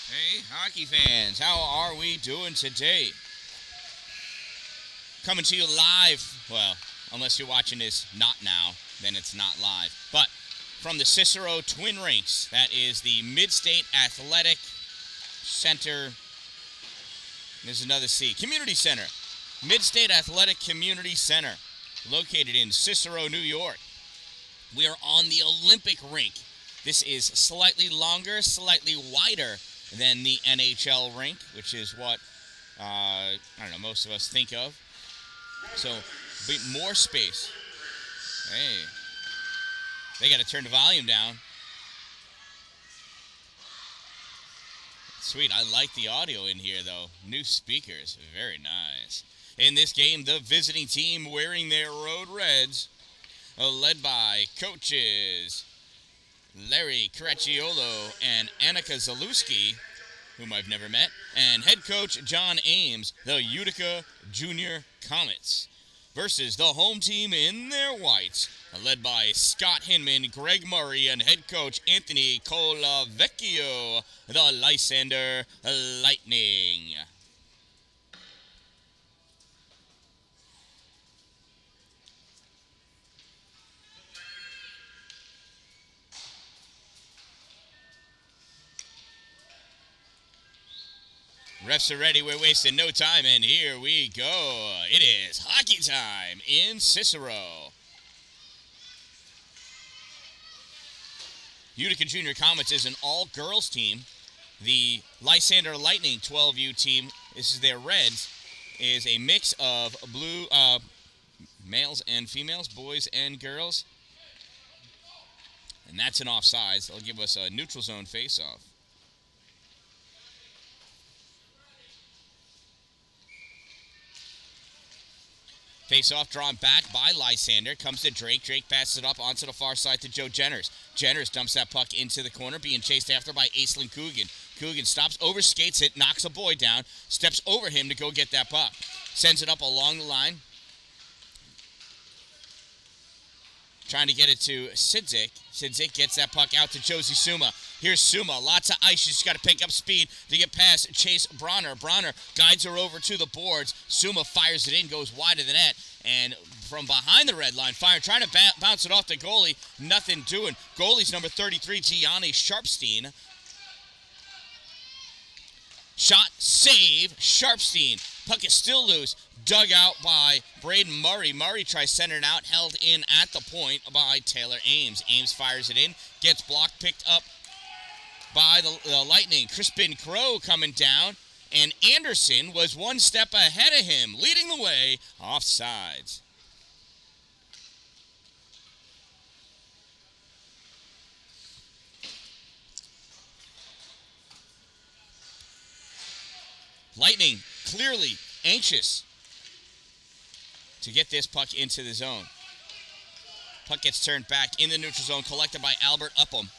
Hey, hockey fans, how are we doing today? Coming to you live, well, unless you're watching this not now, then it's not live. But from the Cicero Twin Rinks, that is the Mid-State Athletic Center. There's another C. Community Center. Mid-State Athletic Community Center, located in Cicero, New York. We are on the Olympic rink. This is slightly longer, slightly wider than the NHL rink, which is what, I don't know, most of us think of. So, a bit more space. Hey, they got to turn the volume down. Sweet, I like the audio in here, though. New speakers, very nice. In this game, the visiting team wearing their road reds, led by coaches Larry Caracciolo and Annika Zalewski, whom I've never met, and head coach John Ames, the Utica Junior Comets, versus the home team in their whites, led by Scott Hinman, Greg Murray, and head coach Anthony Colavecchio, the Lysander Lightning. Refs are ready, we're wasting no time, and here we go. It is hockey time in Cicero. Utica Junior Comets is an all-girls team. The Lysander Lightning 12U team, this is their Reds, is a mix of blue males and females, boys and girls. And that's an offsides. They'll give us a neutral zone face-off. Face-off drawn back by Lysander. Comes to Drake. Drake passes it up onto the far side to Joe Jenners. Jenners dumps that puck into the corner, being chased after by Aislinn Coogan. Coogan stops, overskates it, knocks a boy down, steps over him to go get that puck. Sends it up along the line. Trying to get it to Sidzik. Sidzik gets that puck out to Josie Suma. Here's Suma. Lots of ice. She's got to pick up speed to get past Chase Bronner. Bronner guides her over to the boards. Suma fires it in, goes wide of the net. And from behind the red line, Fire trying to bounce it off the goalie. Nothing doing. Goalie's number 33, Gianni Sharpstein. Shot, save, Sharpstein. Puck is still loose. Dug out by Braden Murray. Murray tries centering out, held in at the point by Taylor Ames. Ames fires it in, gets blocked, picked up by the Lightning. Crispin Crow coming down, and Anderson was one step ahead of him, leading the way offsides. Lightning clearly anxious to get this puck into the zone. Puck gets turned back in the neutral zone, collected by Albert Upham.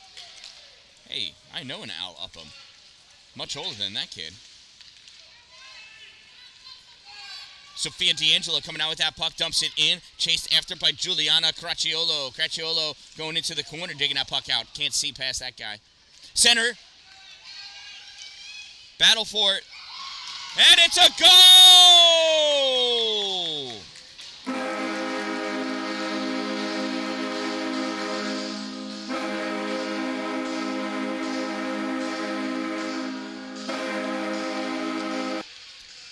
Hey, I know an Al Upham. Much older than that kid. Sophia D'Angelo coming out with that puck, dumps it in, chased after by Juliana Caracciolo. Caracciolo going into the corner, digging that puck out. Can't see past that guy. Center. Battle for it. And it's a goal!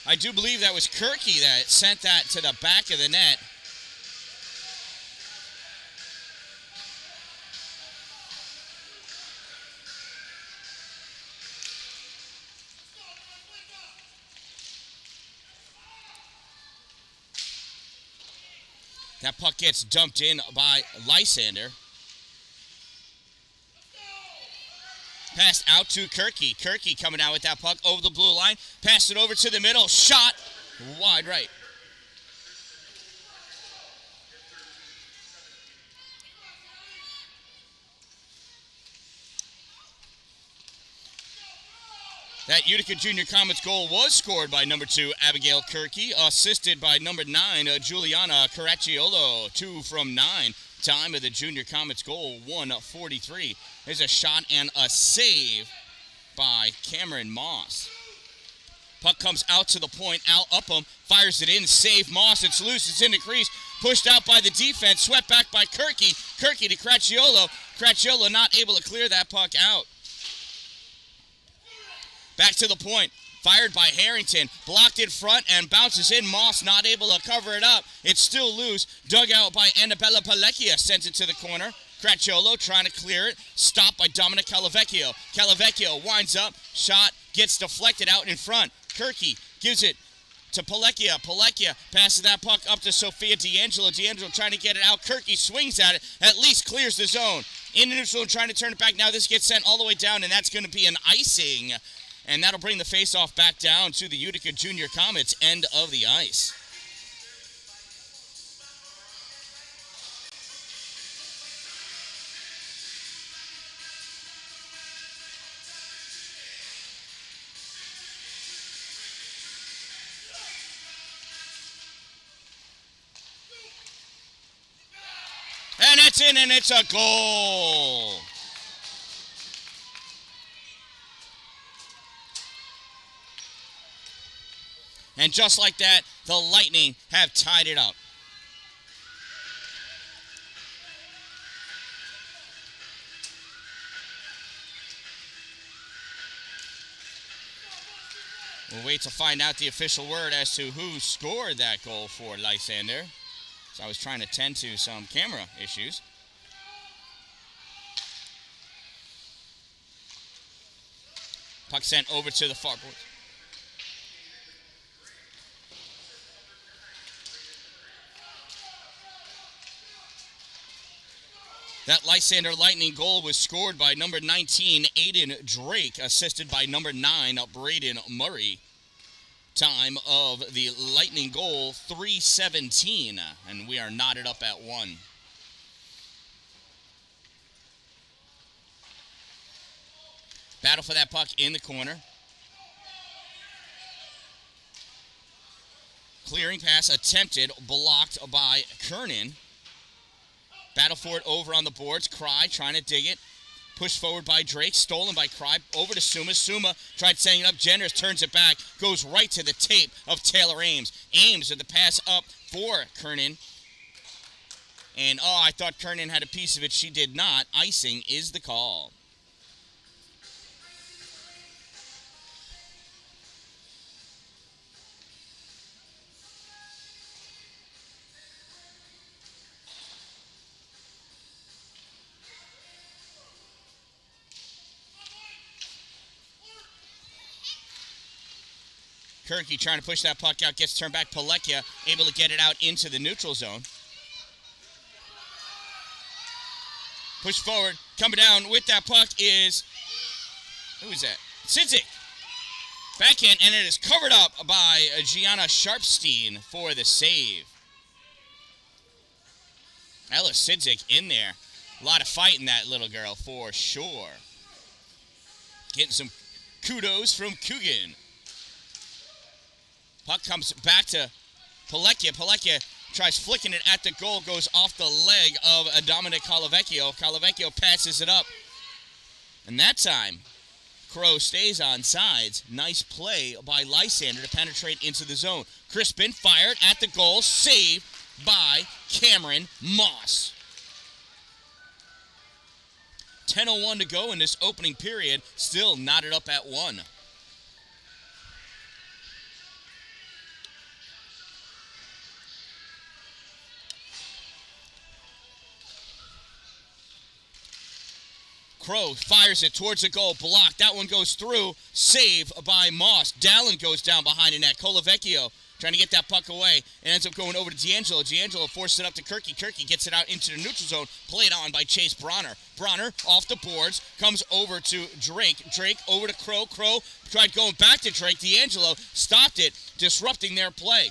I do believe that was Kirky that sent that to the back of the net. That puck gets dumped in by Lysander. Pass out to Kirky. Kirky coming out with that puck over the blue line. Pass it over to the middle. Shot wide right. That Utica Junior Comets goal was scored by number 2, Abigail Kirky, assisted by number 9, Juliana Caracciolo. 2 from 9. Time of the Junior Comets goal, 1:43. There's a shot and a save by Cameron Moss. Puck comes out to the point. Al Upham fires it in. Save Moss. It's loose. It's in the crease. Pushed out by the defense. Swept back by Kirky. Kirky to Cracchiolo. Cracchiolo not able to clear that puck out. Back to the point. Fired by Harrington. Blocked in front and bounces in. Moss not able to cover it up. It's still loose. Dug out by Annabella Palecchia. Sends it to the corner. Cracchiolo trying to clear it. Stopped by Dominic Calavecchio. Calavecchio winds up. Shot gets deflected out in front. Kirky gives it to Palecchia. Palecchia passes that puck up to Sophia D'Angelo. D'Angelo trying to get it out. Kirky swings at it. At least clears the zone. In the neutral trying to turn it back. Now this gets sent all the way down, and that's going to be an icing. And that'll bring the faceoff back down to the Utica Junior Comets. End of the ice. And it's in, and it's a goal. And just like that, the Lightning have tied it up. We'll wait to find out the official word as to who scored that goal for Lysander. So I was trying to tend to some camera issues. Puck sent over to the far board. That Lysander Lightning goal was scored by number 19, Aiden Drake, assisted by number 9, Braden Murray. Time of the Lightning goal, 3:17, and we are knotted up at 1. Battle for that puck in the corner. Clearing pass attempted, blocked by Kernan. Battle for it over on the boards. Cry trying to dig it. Pushed forward by Drake. Stolen by Cry. Over to Suma. Suma tried setting it up. Genders turns it back. Goes right to the tape of Taylor Ames. Ames with the pass up for Kernan. And, I thought Kernan had a piece of it. She did not. Icing is the call. Kirky trying to push that puck out, gets turned back. Palecchia able to get it out into the neutral zone. Push forward, coming down with that puck is, who is that? Sidzik. Backhand, and it is covered up by Gianna Sharpstein for the save. Ella Sidzik in there. A lot of fight in that little girl for sure. Getting some kudos from Coogan. Puck comes back to Palecchia. Palecchia tries flicking it at the goal, goes off the leg of Dominic Calavecchio. Calavecchio passes it up. And that time, Crow stays on sides. Nice play by Lysander to penetrate into the zone. Crispin fired at the goal, saved by Cameron Moss. 10:01 to go in this opening period, still knotted up at 1. Crow fires it towards the goal, blocked. That one goes through, save by Moss. Dallin goes down behind the net. Colavecchio trying to get that puck away and ends up going over to D'Angelo. D'Angelo forces it up to Kirky. Kirky gets it out into the neutral zone, played on by Chase Bronner. Bronner off the boards, comes over to Drake. Drake over to Crow. Crow tried going back to Drake. D'Angelo stopped it, disrupting their play.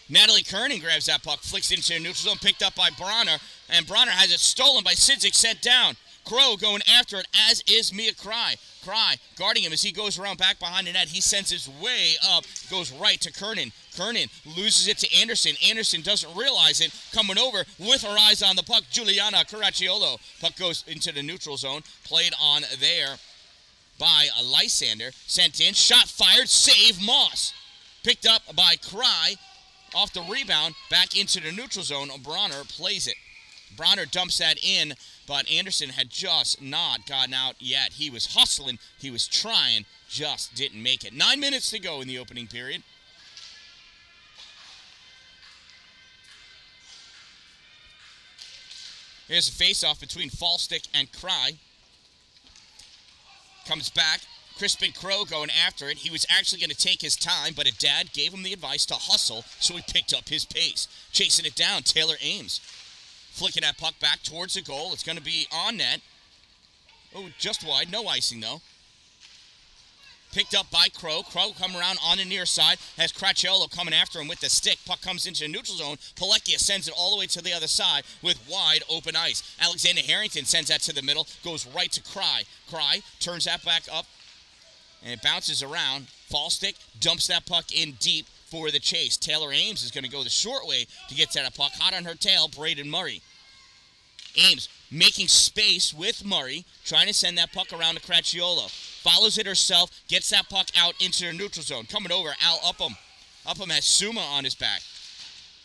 Natalie Kernan grabs that puck, flicks it into the neutral zone, picked up by Bronner, and Bronner has it stolen by Sidzik, sent down. Crow going after it, as is Mia Cry. Cry guarding him as he goes around back behind the net. He sends his way up, goes right to Kernan. Kernan loses it to Anderson. Anderson doesn't realize it. Coming over with her eyes on the puck, Juliana Caracciolo. Puck goes into the neutral zone, played on there by Lysander. Sent in, shot fired, save Moss. Picked up by Cry. Off the rebound, back into the neutral zone. Bronner plays it. Bronner dumps that in, but Anderson had just not gotten out yet. He was hustling, he was trying, just didn't make it. 9 minutes to go in the opening period. Here's a face-off between Fallstick and Cry. Comes back. Crispin Crow going after it. He was actually going to take his time, but a dad gave him the advice to hustle, so he picked up his pace. Chasing it down, Taylor Ames. Flicking that puck back towards the goal. It's going to be on net. Oh, just wide. No icing, though. Picked up by Crow. Crow coming around on the near side. Has Cracciolo coming after him with the stick. Puck comes into the neutral zone. Pilecchia sends it all the way to the other side with wide open ice. Alexander Harrington sends that to the middle. Goes right to Cry. Cry turns that back up. And it bounces around. Fallstick dumps that puck in deep for the chase. Taylor Ames is going to go the short way to get to that puck. Hot on her tail, Braden Murray. Ames making space with Murray, trying to send that puck around to Cracciolo. Follows it herself, gets that puck out into the neutral zone. Coming over, Al Upham. Upham has Suma on his back.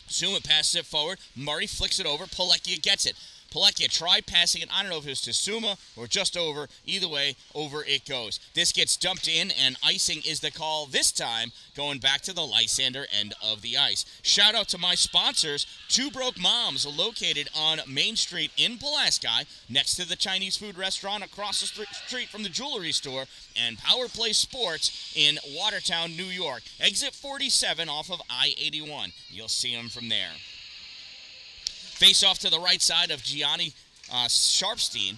Suma passes it forward. Murray flicks it over. Pilecchia gets it. Pilecchia tried passing it. I don't know if it was to Suma or just over. Either way, over it goes. This gets dumped in, and icing is the call this time, going back to the Lysander end of the ice. Shout out to my sponsors, Two Broke Moms, located on Main Street in Pulaski, next to the Chinese food restaurant across the street from the jewelry store, and Power Play Sports in Watertown, New York. Exit 47 off of I-81. You'll see them from there. Face off to the right side of Gianni Sharpstein,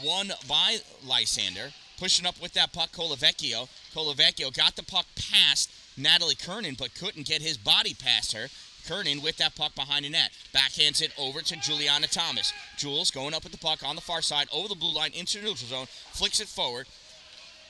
won by Lysander. Pushing up with that puck, Colavecchio. Colavecchio got the puck past Natalie Kernan, but couldn't get his body past her. Kernan with that puck behind the net. Backhands it over to Juliana Thomas. Jules going up with the puck on the far side, over the blue line, into the neutral zone. Flicks it forward.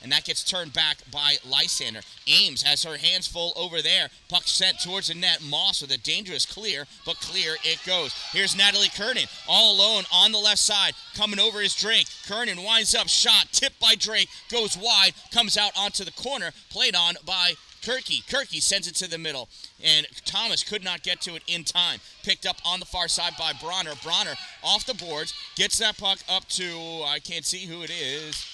And that gets turned back by Lysander. Ames has her hands full over there. Puck sent towards the net. Moss with a dangerous clear, but clear it goes. Here's Natalie Kernan, all alone on the left side. Coming over is Drake. Kernan winds up, shot, tipped by Drake, goes wide, comes out onto the corner, played on by Kirky. Kirky sends it to the middle, and Thomas could not get to it in time. Picked up on the far side by Bronner. Bronner off the boards, gets that puck up to, I can't see who it is.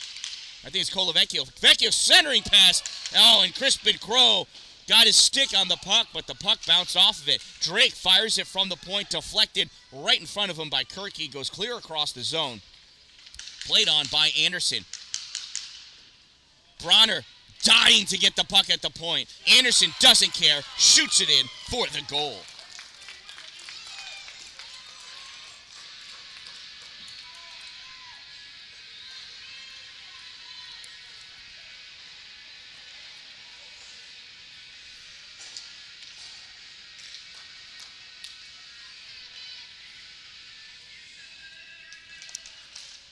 I think it's Colavecchio. Vecchio centering pass. Oh, and Crispin Crow got his stick on the puck, but the puck bounced off of it. Drake fires it from the point, deflected right in front of him by Kirky. Goes clear across the zone. Played on by Anderson. Bronner dying to get the puck at the point. Anderson doesn't care. Shoots it in for the goal.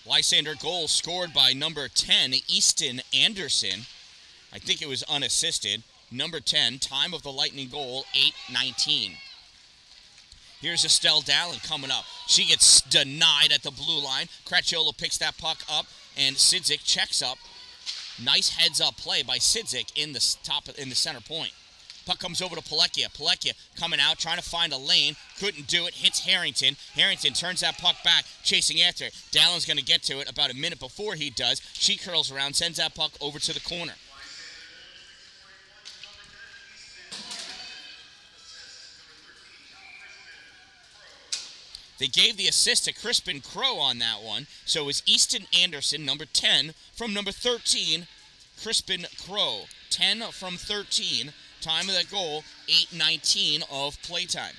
Lysander goal scored by number 10, Easton Anderson. I think it was unassisted. Number 10, time of the Lightning goal, 8:19. Here's Estelle Dallin coming up. She gets denied at the blue line. Cracciolo picks that puck up, and Sidzik checks up. Nice heads-up play by Sidzik in the center point. Puck comes over to Pilecchia. Pilecchia coming out, trying to find a lane. Couldn't do it. Hits Harrington. Harrington turns that puck back, chasing after it. Dallin's going to get to it about a minute before he does. She curls around, sends that puck over to the corner. They gave the assist to Crispin Crow on that one. So it was Easton Anderson, number 10, from number 13, Crispin Crow. 10 from 13. Time of that goal, 8:19 of playtime.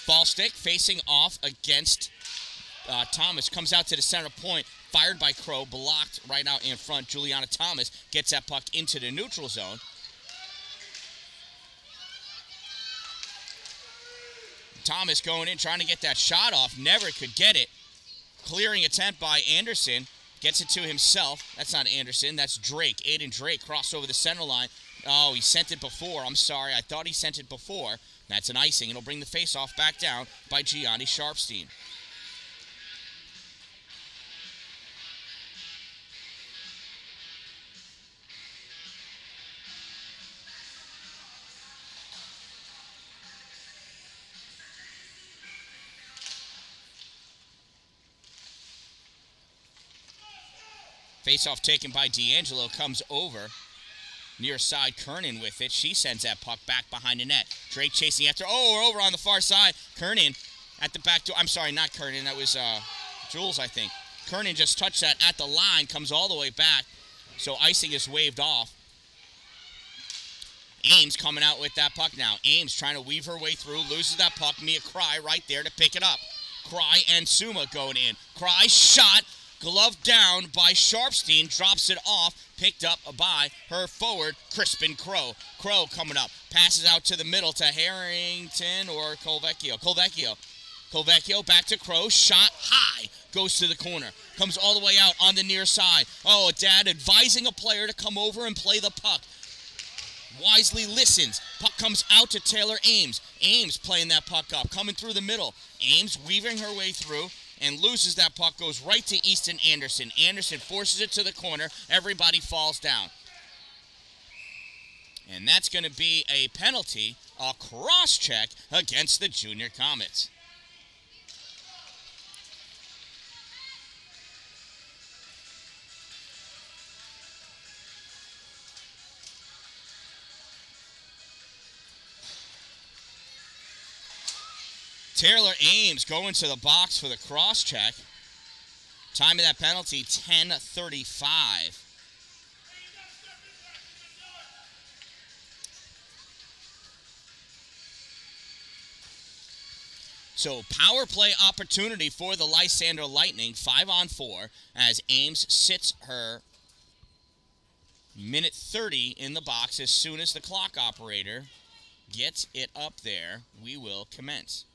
Fallstick facing off against Thomas. Comes out to the center point. Fired by Crow. Blocked right out in front. Juliana Thomas gets that puck into the neutral zone. Thomas going in, trying to get that shot off. Never could get it. Clearing attempt by Anderson. Gets it to himself. That's not Anderson. That's Drake. Aiden Drake crossed over the center line. Oh, he sent it before. I'm sorry. I thought he sent it before. That's an icing. It'll bring the faceoff back down by Gianni Sharpstein. Face-off taken by D'Angelo, comes over. Near side, Kernan with it. She sends that puck back behind the net. Drake chasing after. Oh, we're over on the far side. Kernan at the back door. I'm sorry, not Kernan. That was Jules, I think. Kernan just touched that at the line, comes all the way back. So icing is waved off. Ames coming out with that puck now. Ames trying to weave her way through, loses that puck. Mia Cry right there to pick it up. Cry and Suma going in. Cry shot, glove down by Sharpstein, drops it off, picked up by her forward, Crispin Crow. Crow coming up, passes out to the middle to Harrington or Colvecchio. Colvecchio back to Crow, shot high, goes to the corner, comes all the way out on the near side. Oh, Dad advising a player to come over and play the puck. Wisely listens. Puck comes out to Taylor Ames. Ames playing that puck up, coming through the middle. Ames weaving her way through and loses that puck, goes right to Easton Anderson. Anderson forces it to the corner. Everybody falls down. And that's going to be a penalty, a cross-check against the Junior Comets. Taylor Ames going to the box for the cross-check. Time of that penalty, 10:35. So power play opportunity for the Lysander Lightning, 5-on-4, as Ames sits her minute 30 in the box. As soon as the clock operator gets it up there, we will commence.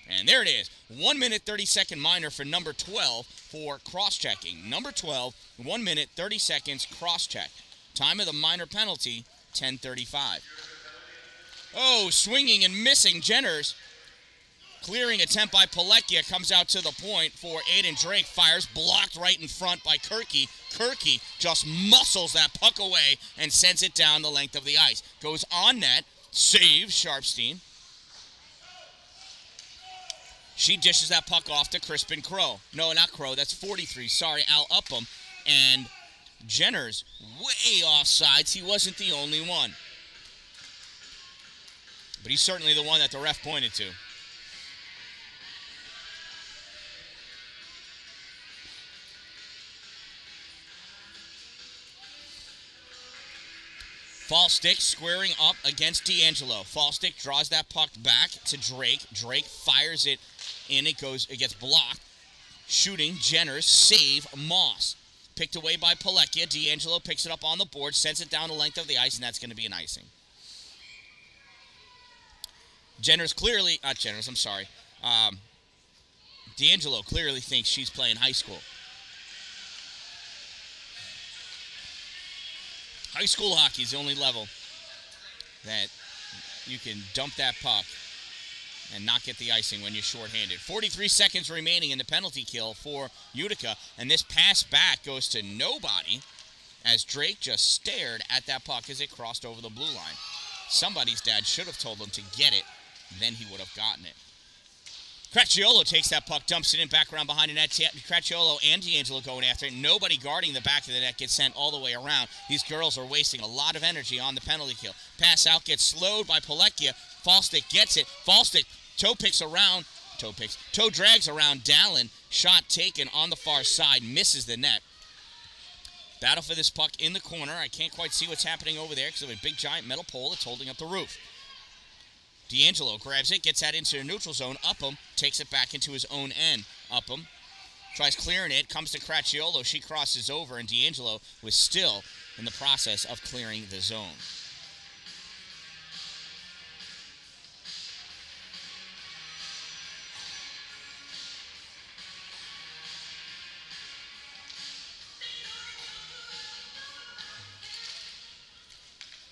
And there it is. 1 minute, 30-second minor for number 12 for cross-checking. Number 12, 1 minute, 30 seconds cross-check. Time of the minor penalty, 10:35. Oh, swinging and missing. Jenners. Clearing attempt by Palecchia comes out to the point for Aiden Drake. Fires, blocked right in front by Kirky. Kirky just muscles that puck away and sends it down the length of the ice. Goes on net. Saves Sharpstein. She dishes that puck off to Crispin Crow. No, not Crow. That's 43. Sorry, Al Upham. And Jenner's way offsides. He wasn't the only one. But he's certainly the one that the ref pointed to. Falstick squaring up against D'Angelo. Falstick draws that puck back to Drake. Drake fires it in. It gets blocked. Shooting, Jenners, save, Moss. Picked away by Palecchia. D'Angelo picks it up on the board, sends it down the length of the ice, and that's going to be an icing. D'Angelo clearly thinks she's playing high school. High school hockey is the only level that you can dump that puck and not get the icing when you're shorthanded. 43 seconds remaining in the penalty kill for Utica, and this pass back goes to nobody as Drake just stared at that puck as it crossed over the blue line. Somebody's dad should have told him to get it, then he would have gotten it. Cracchiolo takes that puck, dumps it in, back around behind the net. Cracchiolo and D'Angelo going after it. Nobody guarding the back of the net, gets sent all the way around. These girls are wasting a lot of energy on the penalty kill. Pass out, gets slowed by Palecchia. Falstick gets it. Falstick toe drags around Dallin. Shot taken on the far side, misses the net. Battle for this puck in the corner. I can't quite see what's happening over there because of a big giant metal pole that's holding up the roof. D'Angelo grabs it, gets that into the neutral zone. Upham takes it back into his own end. Upham tries clearing it, comes to Cracchiolo. She crosses over, and D'Angelo was still in the process of clearing the zone.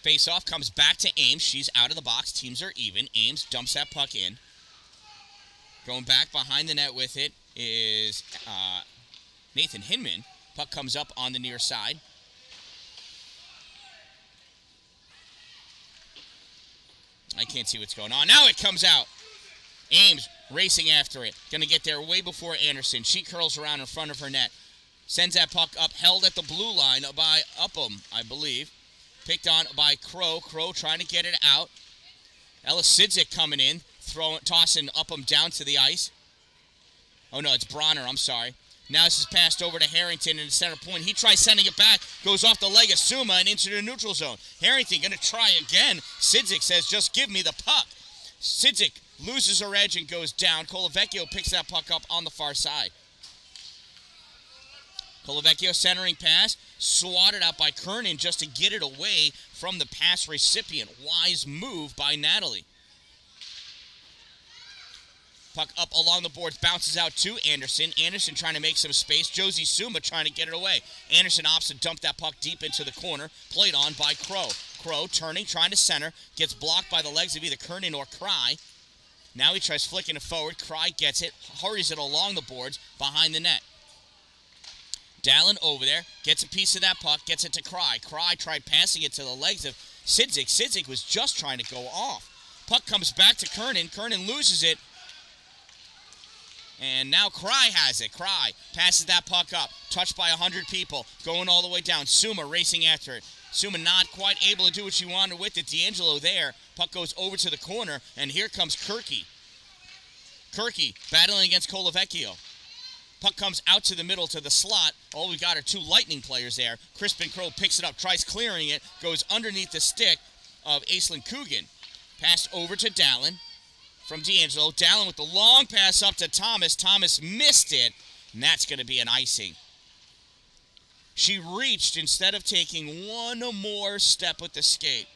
Face-off comes back to Ames. She's out of the box. Teams are even. Ames dumps that puck in. Going back behind the net with it is Nathan Hinman. Puck comes up on the near side. I can't see what's going on. Now it comes out. Ames racing after it. Going to get there way before Anderson. She curls around in front of her net. Sends that puck up, held at the blue line by Upham, I believe. Picked on by Crow. Crow trying to get it out. Ella Sidzik coming in, tossing Upham down to the ice. Oh, no, it's Bronner, I'm sorry. Now this is passed over to Harrington in the center point. He tries sending it back, goes off the leg of Suma and into the neutral zone. Harrington going to try again. Sidzik says, just give me the puck. Sidzik loses her edge and goes down. Colavecchio picks that puck up on the far side. Colavecchio centering pass, swatted out by Kernan just to get it away from the pass recipient. Wise move by Natalie. Puck up along the boards, bounces out to Anderson. Anderson trying to make some space. Josie Suma trying to get it away. Anderson opts to dump that puck deep into the corner. Played on by Crow. Crow turning, trying to center. Gets blocked by the legs of either Kernan or Cry. Now he tries flicking it forward. Cry gets it, hurries it along the boards behind the net. Dallin over there, gets a piece of that puck, gets it to Cry. Cry tried passing it to the legs of Sidzik. Sidzik was just trying to go off. Puck comes back to Kernan. Kernan loses it. And now Cry has it. Cry passes that puck up. Touched by 100 people. Going all the way down. Suma racing after it. Suma not quite able to do what she wanted with it. D'Angelo there. Puck goes over to the corner. And here comes Kirky. Kirky battling against Colavecchio. Puck comes out to the middle to the slot. All we got are two Lightning players there. Crispin Crow picks it up, tries clearing it, goes underneath the stick of Aislinn Coogan. Passed over to Dallin from D'Angelo. Dallin with the long pass up to Thomas. Thomas missed it, and that's going to be an icing. She reached instead of taking one more step with the skate.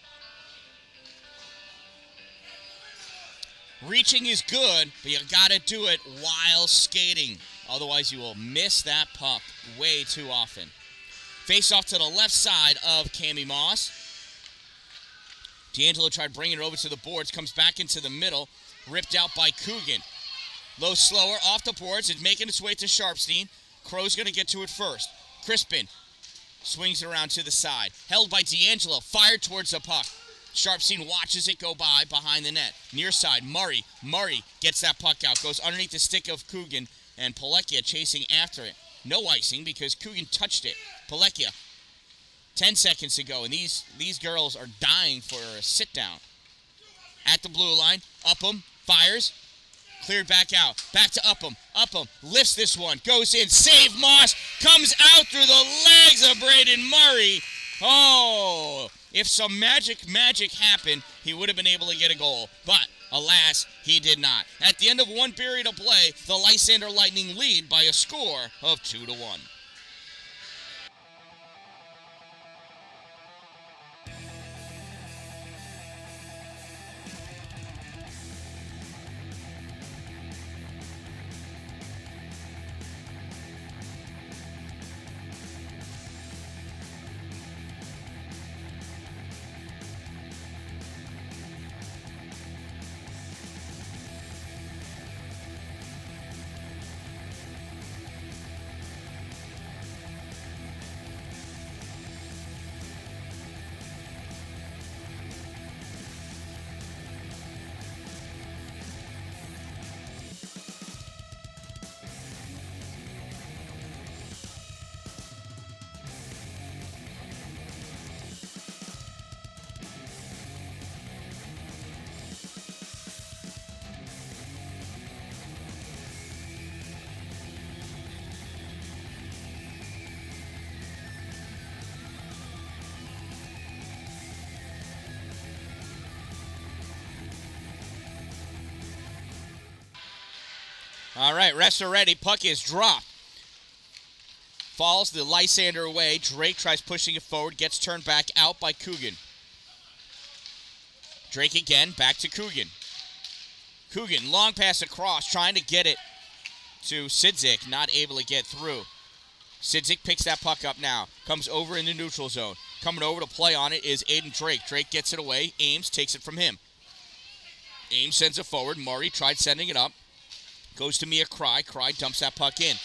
Reaching is good, but you got to do it while skating. Otherwise, you will miss that puck way too often. Face off to the left side of Cami Moss. D'Angelo tried bringing it over to the boards. Comes back into the middle. Ripped out by Coogan. Low slower off the boards. It's making its way to Sharpstein. Crow's going to get to it first. Crispin swings it around to the side. Held by D'Angelo. Fired towards the puck. Sharpstein watches it go by behind the net. Near side, Murray. Murray gets that puck out. Goes underneath the stick of Coogan. And Palekia chasing after it. No icing because Coogan touched it. Palekia, 10 seconds to go, and these girls are dying for a sit-down. At the blue line, Upham fires, cleared back out. Back to Upham. Upham lifts this one, goes in, save Moss, comes out through the legs of Braden Murray. Oh, if some magic happened, he would have been able to get a goal. But alas, he did not. At the end of one period of play, the Lysander Lightning lead by a score of 2-1. All right, refs are ready. Puck is dropped. Falls the Lysander away. Drake tries pushing it forward. Gets turned back out by Coogan. Drake again, back to Coogan. Coogan, long pass across, trying to get it to Sidzik. Not able to get through. Sidzik picks that puck up now. Comes over in the neutral zone. Coming over to play on it is Aiden Drake. Drake gets it away. Ames takes it from him. Ames sends it forward. Murray tried sending it up. Goes to Mia Cry. Cry dumps that puck in.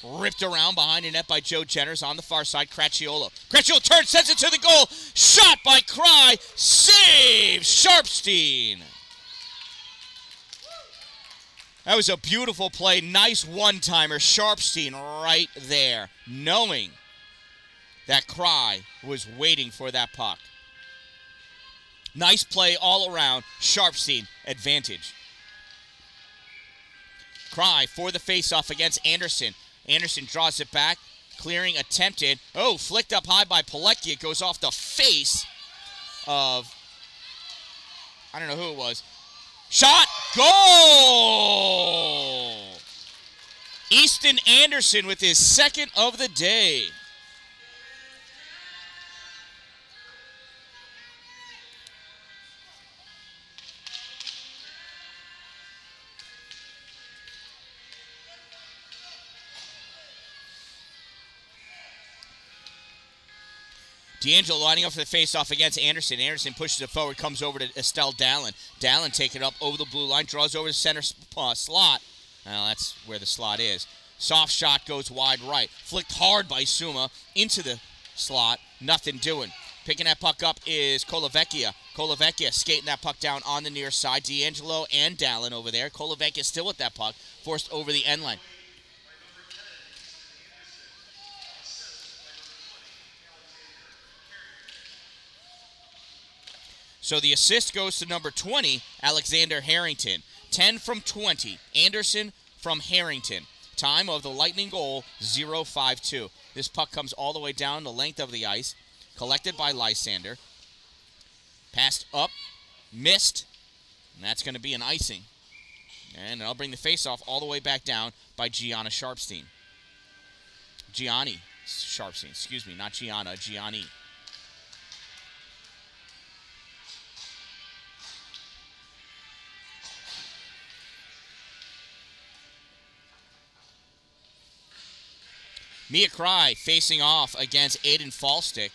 Ripped around behind the net by Joe Jenners on the far side. Cracciolo. Cracciolo turns, sends it to the goal. Shot by Cry. Save Sharpstein. That was a beautiful play. Nice one-timer. Sharpstein right there, knowing that Cry was waiting for that puck. Nice play all around. Sharpstein, advantage. Cry for the faceoff against Anderson. Anderson draws it back. Clearing attempted. Oh, flicked up high by Pilecki. It goes off the face of, I don't know who it was. Shot. Goal! Easton Anderson with his second of the day. D'Angelo lining up for the faceoff against Anderson. Anderson pushes it forward, comes over to Estelle Dallin. Dallin taking it up over the blue line, draws over the center slot. Well, that's where the slot is. Soft shot goes wide right. Flicked hard by Suma into the slot. Nothing doing. Picking that puck up is Colavecchia. Colavecchia skating that puck down on the near side. D'Angelo and Dallin over there. Colavecchia still with that puck, forced over the end line. So the assist goes to number 20, Alexander Harrington. 10 from 20, Anderson from Harrington. Time of the Lightning goal, 0-5-2. This puck comes all the way down the length of the ice. Collected by Lysander. Passed up, missed, and that's going to be an icing. And I'll bring the faceoff all the way back down by Gianni Sharpstein. Gianni Sharpstein, excuse me, not Gianna, Gianni. Mia Cry facing off against Aiden Falstick.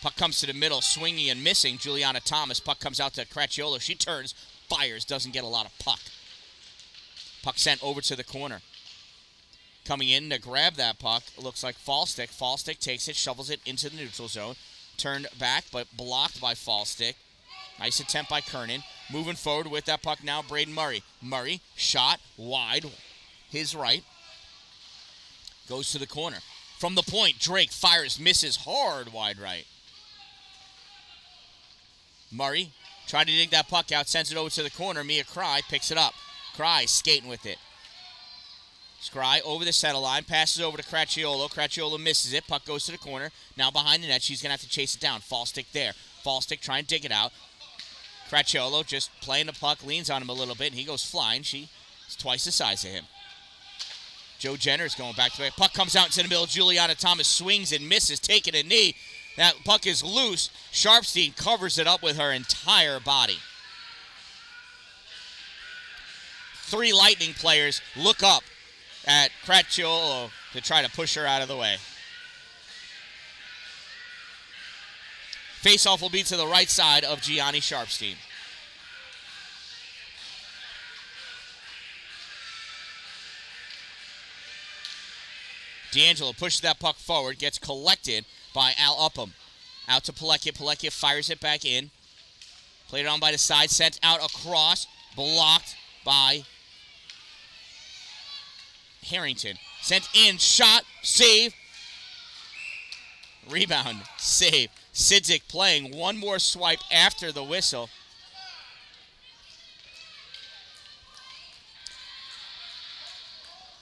Puck comes to the middle, swinging and missing. Juliana Thomas. Puck comes out to Cracciolo. She turns, fires, doesn't get a lot of puck. Puck sent over to the corner. Coming in to grab that puck, looks like Falstick. Falstick takes it, shovels it into the neutral zone. Turned back, but blocked by Falstick. Nice attempt by Kernan. Moving forward with that puck now, Braden Murray. Murray, shot, wide, his right. Goes to the corner. From the point, Drake fires, misses hard, wide right. Murray trying to dig that puck out, sends it over to the corner. Mia Cry picks it up. Cry skating with it. Cry over the center line, passes over to Cracciolo. Cracciolo misses it. Puck goes to the corner. Now behind the net, she's going to have to chase it down. Falstick there. Falstick trying to dig it out. Cracciolo just playing the puck, leans on him a little bit, and he goes flying. She's twice the size of him. Joe Jenner's going back to it. Puck comes out into the middle. Juliana Thomas swings and misses, taking a knee. That puck is loose. Sharpstein covers it up with her entire body. 3 Lightning players look up at Cracciolo to try to push her out of the way. Faceoff will be to the right side of Gianni Sharpstein. D'Angelo pushes that puck forward, gets collected by Al Upham. Out to Pilecki. Pilecki fires it back in. Played it on by the side, sent out across, blocked by Harrington. Sent in, shot, save. Rebound, save. Sidzik playing one more swipe after the whistle.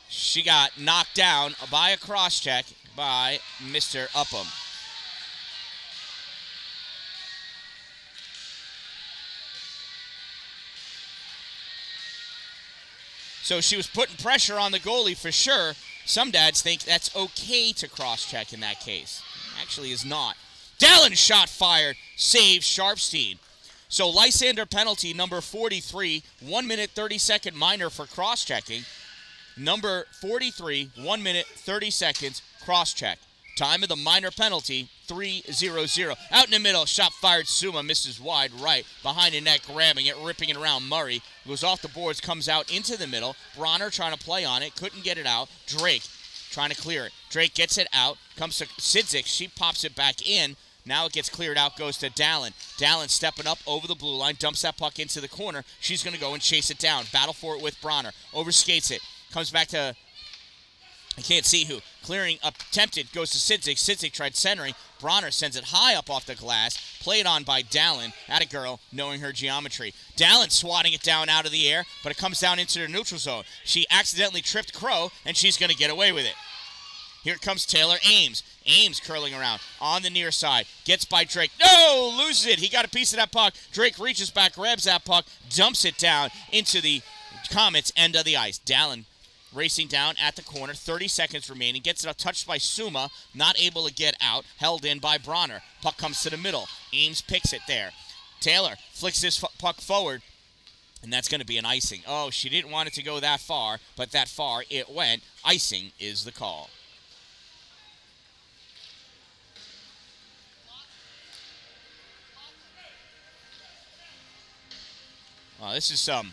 She got knocked down by a cross-check by Mr. Upham. So she was putting pressure on the goalie for sure. Some dads think that's okay to cross-check in that case. Actually is not. Dallin shot fired. Save Sharpstein. So Lysander penalty number 43, 1 minute 30-second minor for cross-checking. Number 43, 1 minute 30 seconds cross-check. Time of the minor penalty, 3-0-0. Out in the middle, shot fired. Suma misses wide right. Behind the net, grabbing it, ripping it around Murray. Goes off the boards, comes out into the middle. Bronner trying to play on it, couldn't get it out. Drake trying to clear it. Drake gets it out, comes to Sidzik. She pops it back in Now it gets cleared out, goes to Dallin. Dallin stepping up over the blue line, dumps that puck into the corner. She's going to go and chase it down. Battle for it with Bronner. Overskates it. Comes back to, I can't see who. Clearing, attempted, goes to Sidzik. Sidzik tried centering. Bronner sends it high up off the glass. Played on by Dallin. Atta girl, knowing her geometry. Dallin swatting it down out of the air, but it comes down into the neutral zone. She accidentally tripped Crow, and she's going to get away with it. Here comes Taylor Ames. Ames curling around on the near side. Gets by Drake. No! Loses it. He got a piece of that puck. Drake reaches back, grabs that puck, dumps it down into the Comets' end of the ice. Dallin racing down at the corner. 30 seconds remaining. Gets it up, touched by Suma. Not able to get out. Held in by Bronner. Puck comes to the middle. Ames picks it there. Taylor flicks this puck forward. And that's going to be an icing. Oh, she didn't want it to go that far, but that far it went. Icing is the call. This is some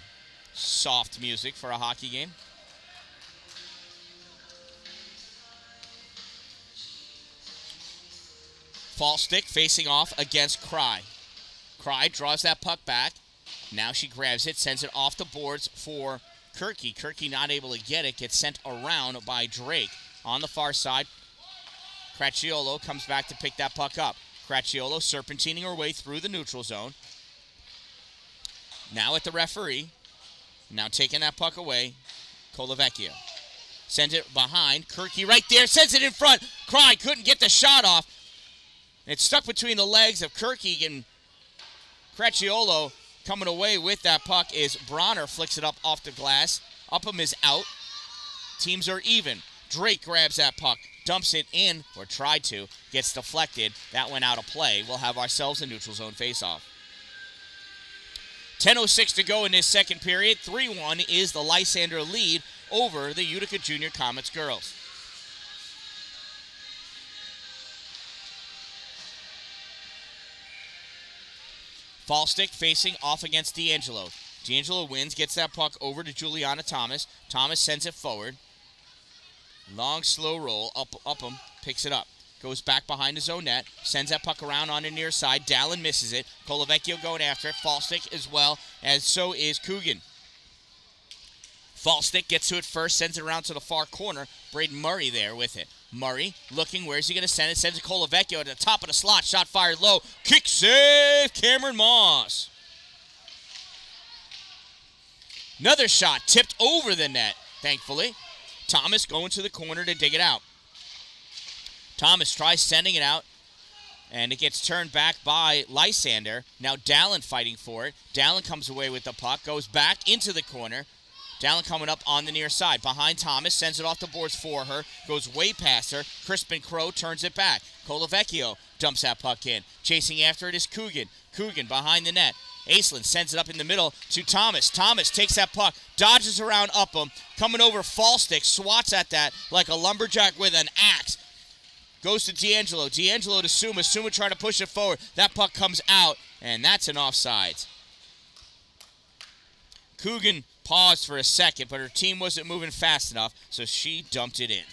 soft music for a hockey game. False stick facing off against Cry. Cry draws that puck back. Now she grabs it, sends it off the boards for Kirky. Kirky not able to get it, gets sent around by Drake. On the far side, Cracchiolo comes back to pick that puck up. Cracchiolo serpentining her way through the neutral zone. Now at the referee. Now taking that puck away, Colavecchio. Sends it behind. Kirky right there. Sends it in front. Cry couldn't get the shot off. It's stuck between the legs of Kirky and Cracchiolo. Coming away with that puck is Bronner. Flicks it up off the glass. Upham is out. Teams are even. Drake grabs that puck. Dumps it in, or tried to. Gets deflected. That went out of play. We'll have ourselves a neutral zone faceoff. 10:06 to go in this second period. 3-1 is the Lysander lead over the Utica Junior Comets girls. False stick facing off against D'Angelo. D'Angelo wins, gets that puck over to Juliana Thomas. Thomas sends it forward. Long, slow roll. Upham picks it up. Goes back behind his own net. Sends that puck around on the near side. Dallin misses it. Colavecchio going after it. False stick as well, as so is Coogan. False stick gets to it first. Sends it around to the far corner. Braden Murray there with it. Murray looking. Where's he going to send it? Sends it to Colavecchio at the top of the slot. Shot fired low. Kick save. Cameron Moss. Another shot tipped over the net, thankfully. Thomas going to the corner to dig it out. Thomas tries sending it out, and it gets turned back by Lysander. Now Dallin fighting for it. Dallin comes away with the puck, goes back into the corner. Dallin coming up on the near side. Behind Thomas, sends it off the boards for her. Goes way past her. Crispin Crow turns it back. Colavecchio dumps that puck in. Chasing after it is Coogan. Coogan behind the net. Aislinn sends it up in the middle to Thomas. Thomas takes that puck, dodges around Upham, coming over false stick, swats at that like a lumberjack with an axe. Goes to D'Angelo. D'Angelo to Suma. Suma trying to push it forward. That puck comes out, and that's an offsides. Coogan paused for a second, but her team wasn't moving fast enough, so she dumped it in.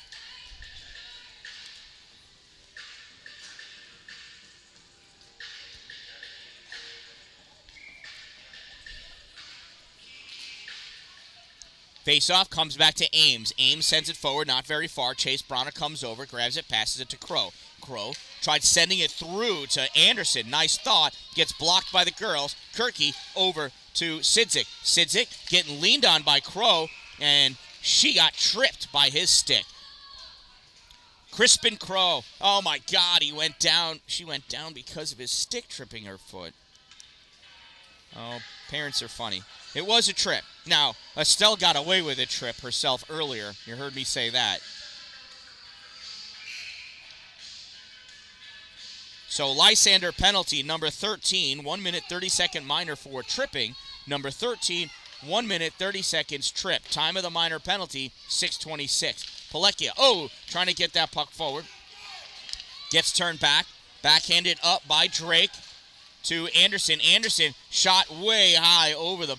Face-off comes back to Ames. Ames sends it forward, not very far. Chase Bronner comes over, grabs it, passes it to Crow. Crow tried sending it through to Anderson. Nice thought. Gets blocked by the girls. Kirky over to Sidzik. Sidzik getting leaned on by Crow, and she got tripped by his stick. Crispin Crow. Oh, my God. He went down. She went down because of his stick tripping her foot. Oh, parents are funny. It was a trip. Now, Estelle got away with a trip herself earlier. You heard me say that. So, Lysander penalty, number 13, 1 minute 30-second minor for tripping. Number 13, 1 minute 30 seconds trip. Time of the minor penalty, 6:26. Palekia, trying to get that puck forward. Gets turned back. Backhanded up by Drake to Anderson. Anderson shot way high over the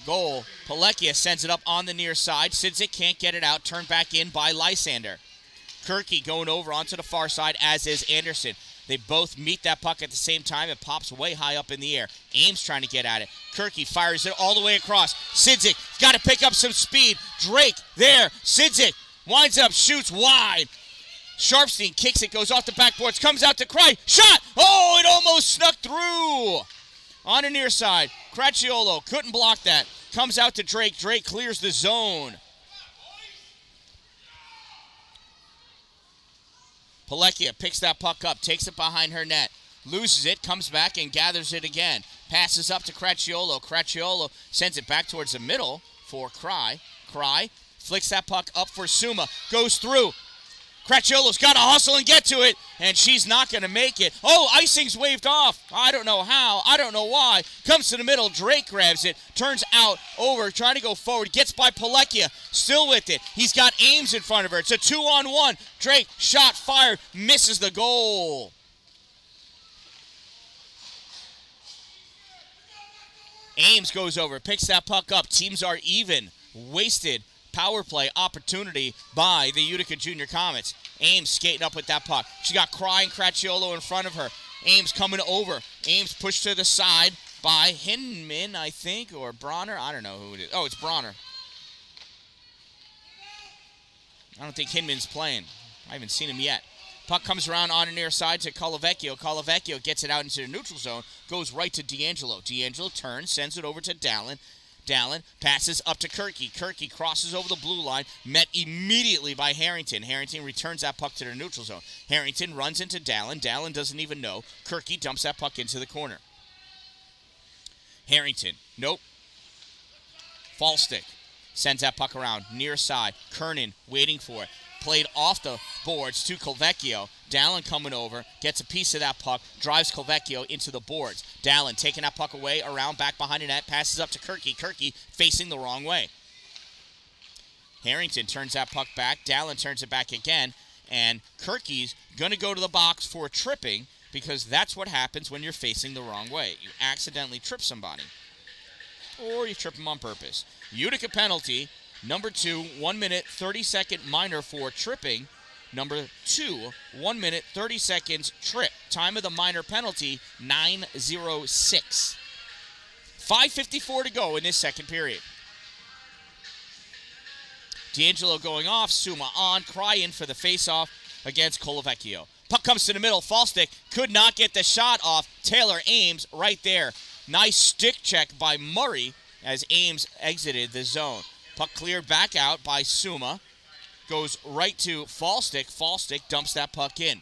goal. Palekia sends it up on the near side. Sidzik can't get it out. Turned back in by Lysander. Kirky going over onto the far side, as is Anderson. They both meet that puck at the same time. It pops way high up in the air. Ames trying to get at it. Kirky fires it all the way across. Sidzik got to pick up some speed. Drake there. Sidzik winds up, shoots wide. Sharpstein kicks it, goes off the backboards, comes out to Cry. Shot! Oh, it almost snuck through. On the near side, Cracchiolo couldn't block that. Comes out to Drake. Drake clears the zone. Palecchia picks that puck up, takes it behind her net, loses it, comes back and gathers it again. Passes up to Cracchiolo. Cracchiolo sends it back towards the middle for Cry. Cry flicks that puck up for Suma. Goes through. Cracchiolo's got to hustle and get to it, and she's not going to make it. Oh, icing's waved off. I don't know how. I don't know why. Comes to the middle. Drake grabs it. Turns out over. Trying to go forward. Gets by Palecchia. Still with it. He's got Ames in front of her. It's a 2-on-1. Drake, shot fired. Misses the goal. Ames goes over. Picks that puck up. Teams are even. Wasted power play opportunity by the Utica Junior Comets. Ames skating up with that puck. She got Cry and Cracchiolo in front of her. Ames coming over. Ames pushed to the side by Hinman, I think, or Bronner. I don't know who it is. Oh, it's Bronner. I don't think Hinman's playing. I haven't seen him yet. Puck comes around on the near side to Colavecchio. Colavecchio gets it out into the neutral zone. Goes right to D'Angelo. D'Angelo turns, sends it over to Dallin. Dallin passes up to Kirky. Kirky crosses over the blue line, met immediately by Harrington. Harrington returns that puck to the neutral zone. Harrington runs into Dallin. Dallin doesn't even know. Kirky dumps that puck into the corner. Harrington, nope. False stick. Sends that puck around, near side. Kernan waiting for it. Played off the boards to Colavecchio. Dallin coming over, gets a piece of that puck, drives Colavecchio into the boards. Dallin taking that puck away, around, back behind the net, passes up to Kirky. Kirky facing the wrong way. Harrington turns that puck back. Dallin turns it back again, and Kirky's going to go to the box for tripping because that's what happens when you're facing the wrong way. You accidentally trip somebody, or you trip them on purpose. Utica penalty. Number 2, 1 minute, 30-second minor for tripping. Number 2, 1 minute, 30 seconds trip. Time of the minor penalty, 9:06. 5:54 to go in this second period. D'Angelo going off, Suma on, crying for the face-off against Colavecchio. Puck comes to the middle, false stick, could not get the shot off. Taylor Ames right there. Nice stick check by Murray as Ames exited the zone. Puck cleared back out by Suma. Goes right to Fallstick. Fallstick dumps that puck in.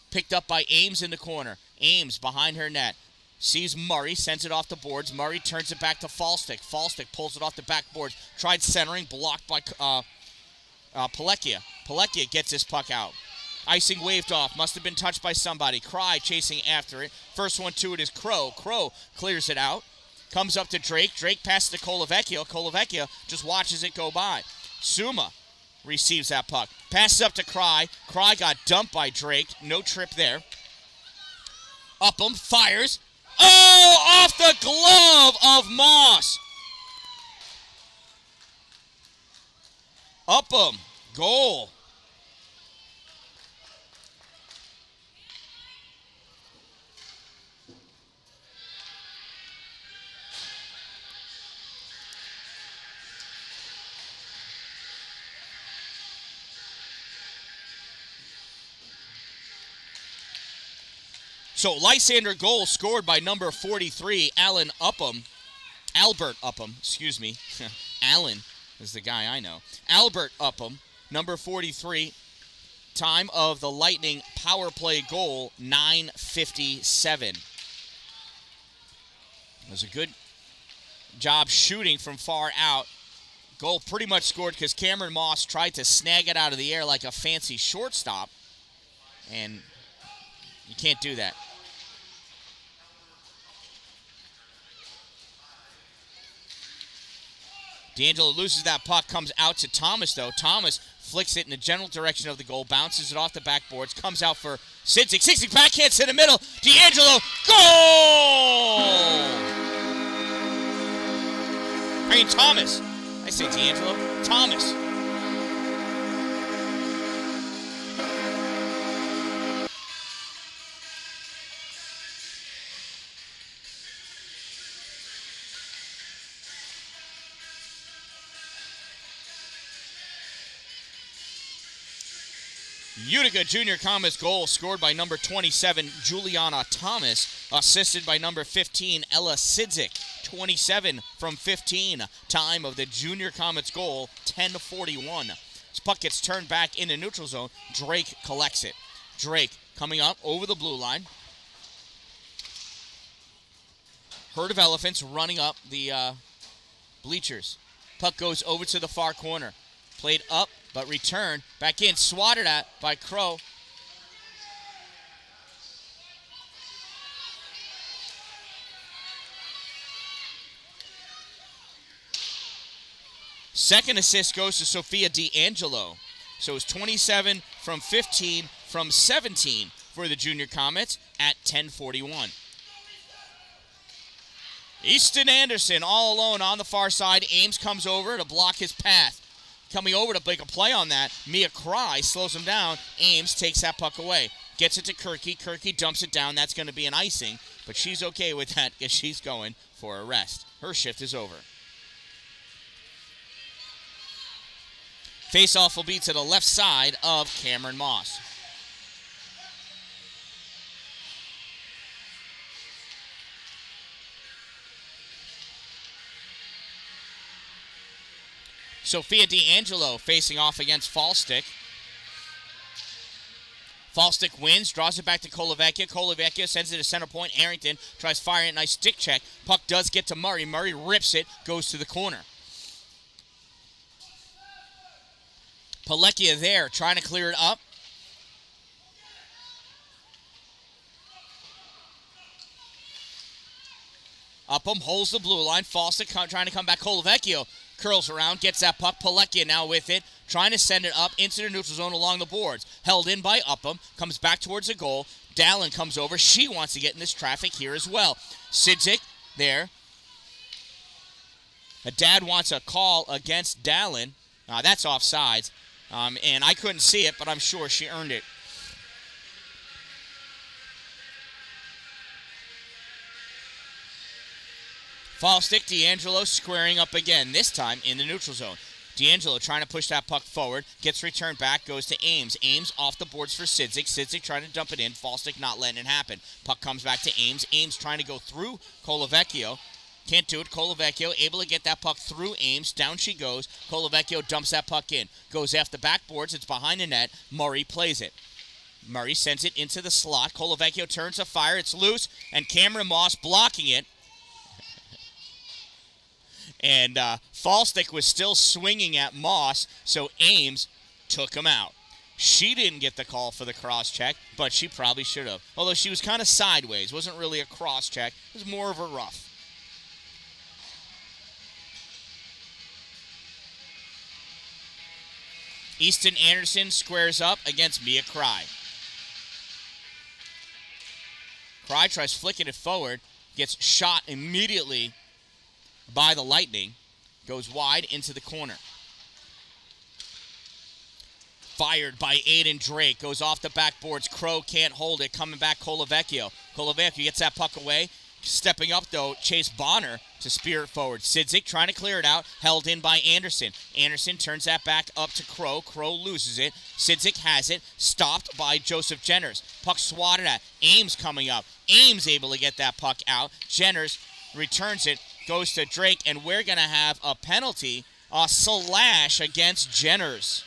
Picked up by Ames in the corner. Ames behind her net. Sees Murray, sends it off the boards. Murray turns it back to Fallstick. Fallstick pulls it off the backboards. Tried centering, blocked by Palecchia. Palecchia gets this puck out. Icing waved off. Must have been touched by somebody. Cry chasing after it. First one to it is Crow. Crow clears it out. Comes up to Drake. Drake passes to Colavecchio. Colavecchio just watches it go by. Suma receives that puck. Passes up to Cry. Cry got dumped by Drake. No trip there. Upham fires. Oh, off the glove of Moss. Upham, goal. So Lysander goal scored by number 43, Albert Upham, excuse me. Allen is the guy I know. Albert Upham, number 43. Time of the Lightning power play goal, 9:57. It was a good job shooting from far out. Goal pretty much scored because Cameron Moss tried to snag it out of the air like a fancy shortstop, and you can't do that. D'Angelo loses that puck, comes out to Thomas, though. Thomas flicks it in the general direction of the goal, bounces it off the backboards, comes out for Sidzik. Sidzik backhands in the middle. D'Angelo, goal! Thomas. I say D'Angelo. Thomas. Utica Junior Comets goal scored by number 27, Juliana Thomas, assisted by number 15, Ella Sidzik. 27 from 15. Time of the Junior Comets goal, 10:41. This puck gets turned back into neutral zone. Drake collects it. Drake coming up over the blue line. Herd of elephants running up the bleachers. Puck goes over to the far corner. Played up, but returned. Back in, swatted at by Crow. Second assist goes to Sophia D'Angelo. So it's 27 from 15 from 17 for the Junior Comets at 10:41. Easton Anderson all alone on the far side. Ames comes over to block his path. Coming over to make a play on that. Mia Cry slows him down. Ames takes that puck away. Gets it to Kirky. Kirky dumps it down. That's going to be an icing. But she's okay with that because she's going for a rest. Her shift is over. Face-off will be to the left side of Cameron Moss. Sophia D'Angelo facing off against Fallstick. Fallstick wins, draws it back to Colavecchia. Colavecchia sends it to center point. Arrington tries firing it, nice stick check. Puck does get to Murray. Murray rips it, goes to the corner. Palecchia there, trying to clear it up. Upham holds the blue line. Fallstick trying to come back. Colavecchio curls around, gets that puck. Palecchia now with it, trying to send it up into the neutral zone along the boards. Held in by Upham, comes back towards the goal. Dallin comes over. She wants to get in this traffic here as well. Sidzik there. A dad wants a call against Dallin. That's offsides. And I couldn't see it, but I'm sure she earned it. Fallstick, D'Angelo squaring up again, this time in the neutral zone. D'Angelo trying to push that puck forward, gets returned back, goes to Ames. Ames off the boards for Sidzik. Sidzik trying to dump it in, Fallstick not letting it happen. Puck comes back to Ames. Ames trying to go through Colavecchio. Can't do it. Colavecchio able to get that puck through Ames. Down she goes. Colavecchio dumps that puck in. Goes after the backboards. It's behind the net. Murray plays it. Murray sends it into the slot. Colavecchio turns to fire. It's loose. And Cameron Moss blocking it. And Fallstick was still swinging at Moss. So Ames took him out. She didn't get the call for the cross check. But she probably should have. Although she was kind of sideways. Wasn't really a cross check. It was more of a rough. Easton Anderson squares up against Mia Cry. Cry tries flicking it forward, gets shot immediately by the Lightning, goes wide into the corner. Fired by Aiden Drake, goes off the backboards. Crow can't hold it, coming back Colavecchio. Colavecchio gets that puck away. Stepping up, though, Chase Bonner to spear it forward. Sidzik trying to clear it out, held in by Anderson. Anderson turns that back up to Crow. Crow loses it. Sidzik has it, stopped by Joseph Jenners. Puck swatted at. Ames coming up. Ames able to get that puck out. Jenners returns it, goes to Drake, and we're going to have a penalty, a slash against Jenners.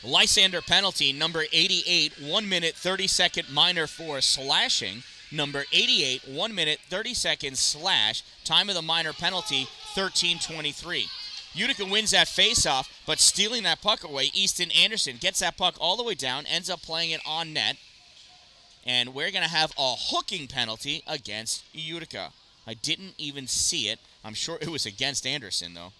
Lysander penalty, number 88, 1 minute 30-second minor for slashing. Number 88, 1 minute 30 seconds slash. Time of the minor penalty, 13:23. Utica wins that faceoff, but stealing that puck away, Easton Anderson gets that puck all the way down, ends up playing it on net. And we're going to have a hooking penalty against Utica. I didn't even see it. I'm sure it was against Anderson, though.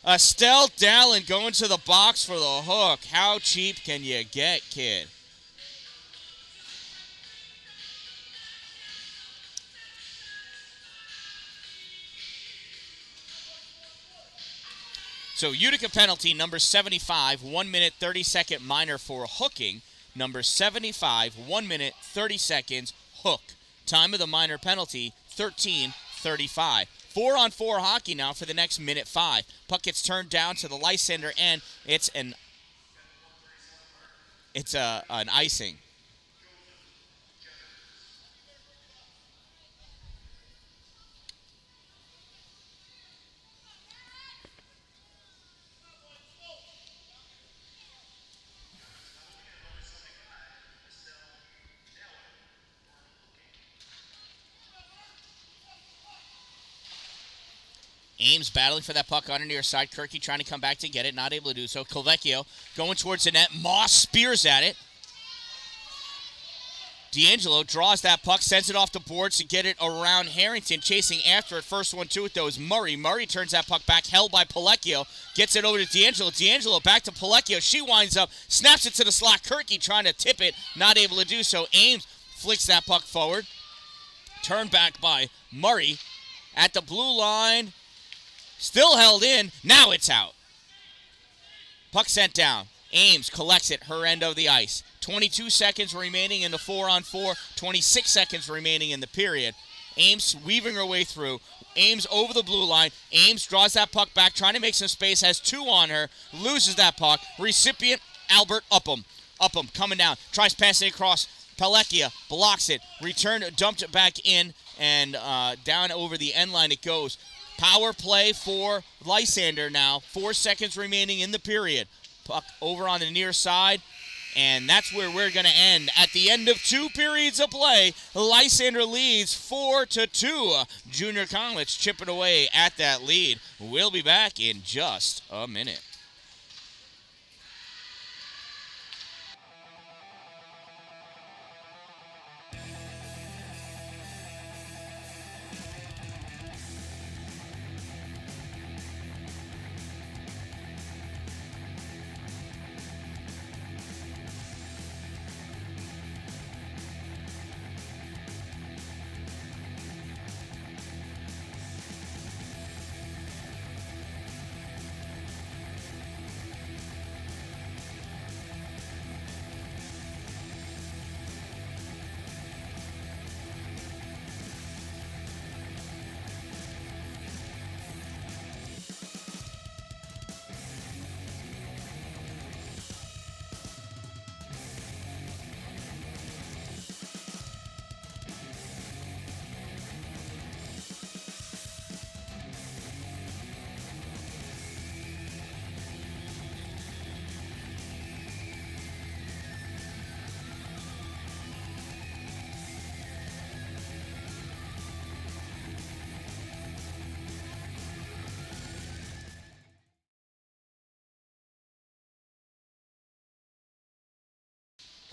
Estelle Dallin going to the box for the hook. How cheap can you get, kid? So Utica penalty, number 75, 1 minute 30-second minor for hooking. Number 75, 1 minute 30 seconds, hook. Time of the minor penalty, 13:35. 4-on-4 hockey now for the next minute 5. Puck gets turned down to the Lysander end. It's an icing. Ames battling for that puck on the near side. Kirky trying to come back to get it. Not able to do so. Colvecchio going towards the net. Moss spears at it. D'Angelo draws that puck, sends it off the boards to get it around Harrington. Chasing after it. First one to it, though, is Murray. Murray turns that puck back, held by Pellecchio. Gets it over to D'Angelo. D'Angelo back to Pellecchio. She winds up, snaps it to the slot. Kirky trying to tip it. Not able to do so. Ames flicks that puck forward. Turned back by Murray. At the blue line. Still held in. Now it's out. Puck sent down. Ames collects it, her end of the ice. 22 seconds remaining in the 4-on-4. 26 seconds remaining in the period. Ames weaving her way through. Ames over the blue line. Ames draws that puck back, trying to make some space. Has 2 on her. Loses that puck. Recipient, Albert Upham. Upham coming down. Tries passing across. Pellecchio blocks it. Return, dumped it back in. And down over the end line it goes. Power play for Lysander now. 4 seconds remaining in the period. Puck over on the near side. And that's where we're going to end. At the end of 2 periods of play, Lysander leads 4-2. Junior Comets chipping away at that lead. We'll be back in just a minute.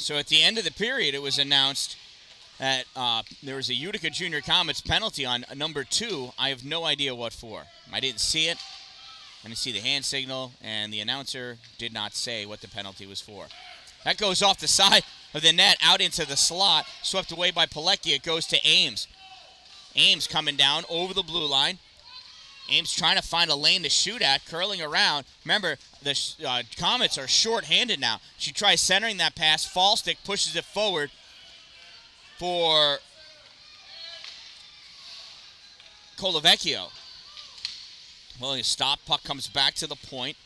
So at the end of the period, it was announced that there was a Utica Junior Comets penalty on number 2. I have no idea what for. I didn't see it. I didn't see the hand signal, and the announcer did not say what the penalty was for. That goes off the side of the net, out into the slot, swept away by Pellecchio. It goes to Ames. Ames coming down over the blue line. Ames trying to find a lane to shoot at, curling around. Remember, the Comets are short-handed now. She tries centering that pass. Fallstick pushes it forward for Colvecchio. Well, he stopped. Puck comes back to the point.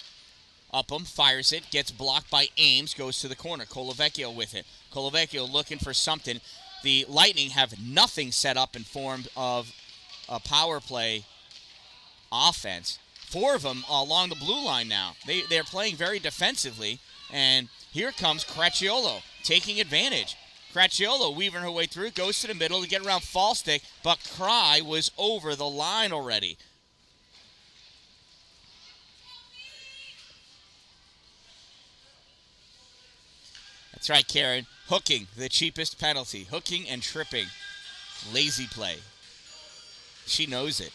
Upham fires it, gets blocked by Ames, goes to the corner. Colvecchio with it. Colvecchio looking for something. The Lightning have nothing set up in form of a power play offense. 4 of them along the blue line now. They're playing very defensively, and here comes Cracchiolo taking advantage. Cracchiolo weaving her way through, goes to the middle to get around Fallstick, but Cry was over the line already. That's right, Karen. Hooking, the cheapest penalty. Hooking and tripping. Lazy play. She knows it.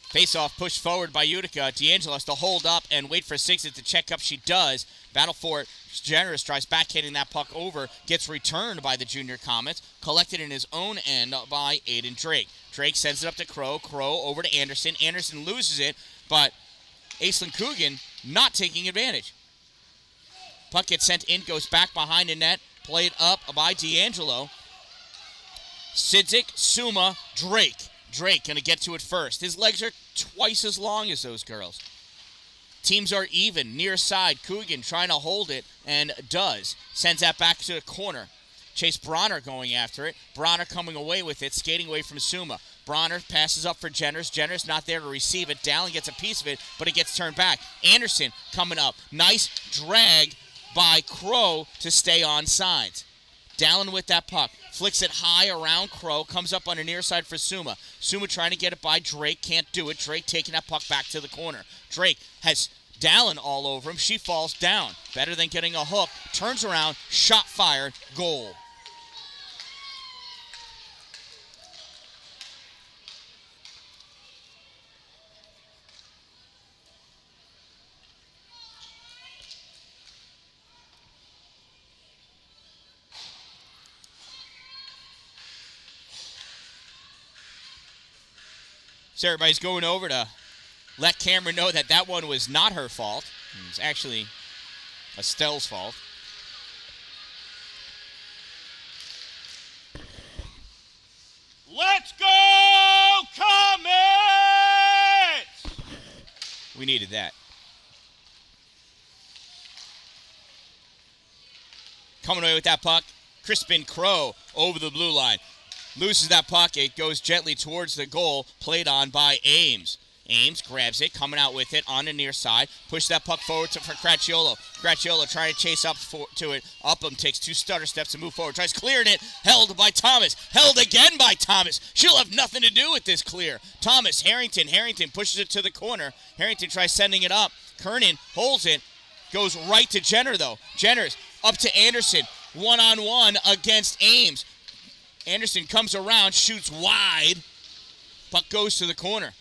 Face-off pushed forward by Utica. D'Angelo has to hold up and wait for Sixes to check up. She does. Battle for it. Generous tries back hitting that puck over, gets returned by the junior Comets, collected in his own end by Aiden Drake. Drake sends it up to Crow. Crow over to Anderson. Anderson loses it, but Aislinn Coogan not taking advantage. Puck gets sent in, goes back behind the net, played up by D'Angelo. Sidzik, Suma, Drake. Drake going to get to it first. His legs are twice as long as those girls. Teams are even. Near side, Coogan trying to hold it, and does. Sends that back to the corner. Chase Bronner going after it. Bronner coming away with it, skating away from Suma. Bronner passes up for Jenners. Jenners not there to receive it. Dallin gets a piece of it, but it gets turned back. Anderson coming up. Nice drag by Crow to stay on sides. Dallin with that puck. Flicks it high around Crow. Comes up on the near side for Suma. Suma trying to get it by Drake. Can't do it. Drake taking that puck back to the corner. Drake has Dallin all over him. She falls down. Better than getting a hook. Turns around. Shot fired. Goal. So everybody's going over to let Cameron know that that one was not her fault. It was actually Estelle's fault. Let's go, Comets! We needed that. Coming away with that puck, Crispin Crow over the blue line. Loses that puck. It goes gently towards the goal, played on by Ames. Ames grabs it, coming out with it on the near side. Push that puck forward for Cracchiolo. Cracchiolo trying to chase up to it. Upham takes 2 stutter steps to move forward. Tries clearing it. Held by Thomas. Held again by Thomas. She'll have nothing to do with this clear. Thomas, Harrington. Harrington pushes it to the corner. Harrington tries sending it up. Kernan holds it. Goes right to Jenner, though. Jenner's up to Anderson. One-on-one against Ames. Anderson comes around, shoots wide. Puck goes to the corner.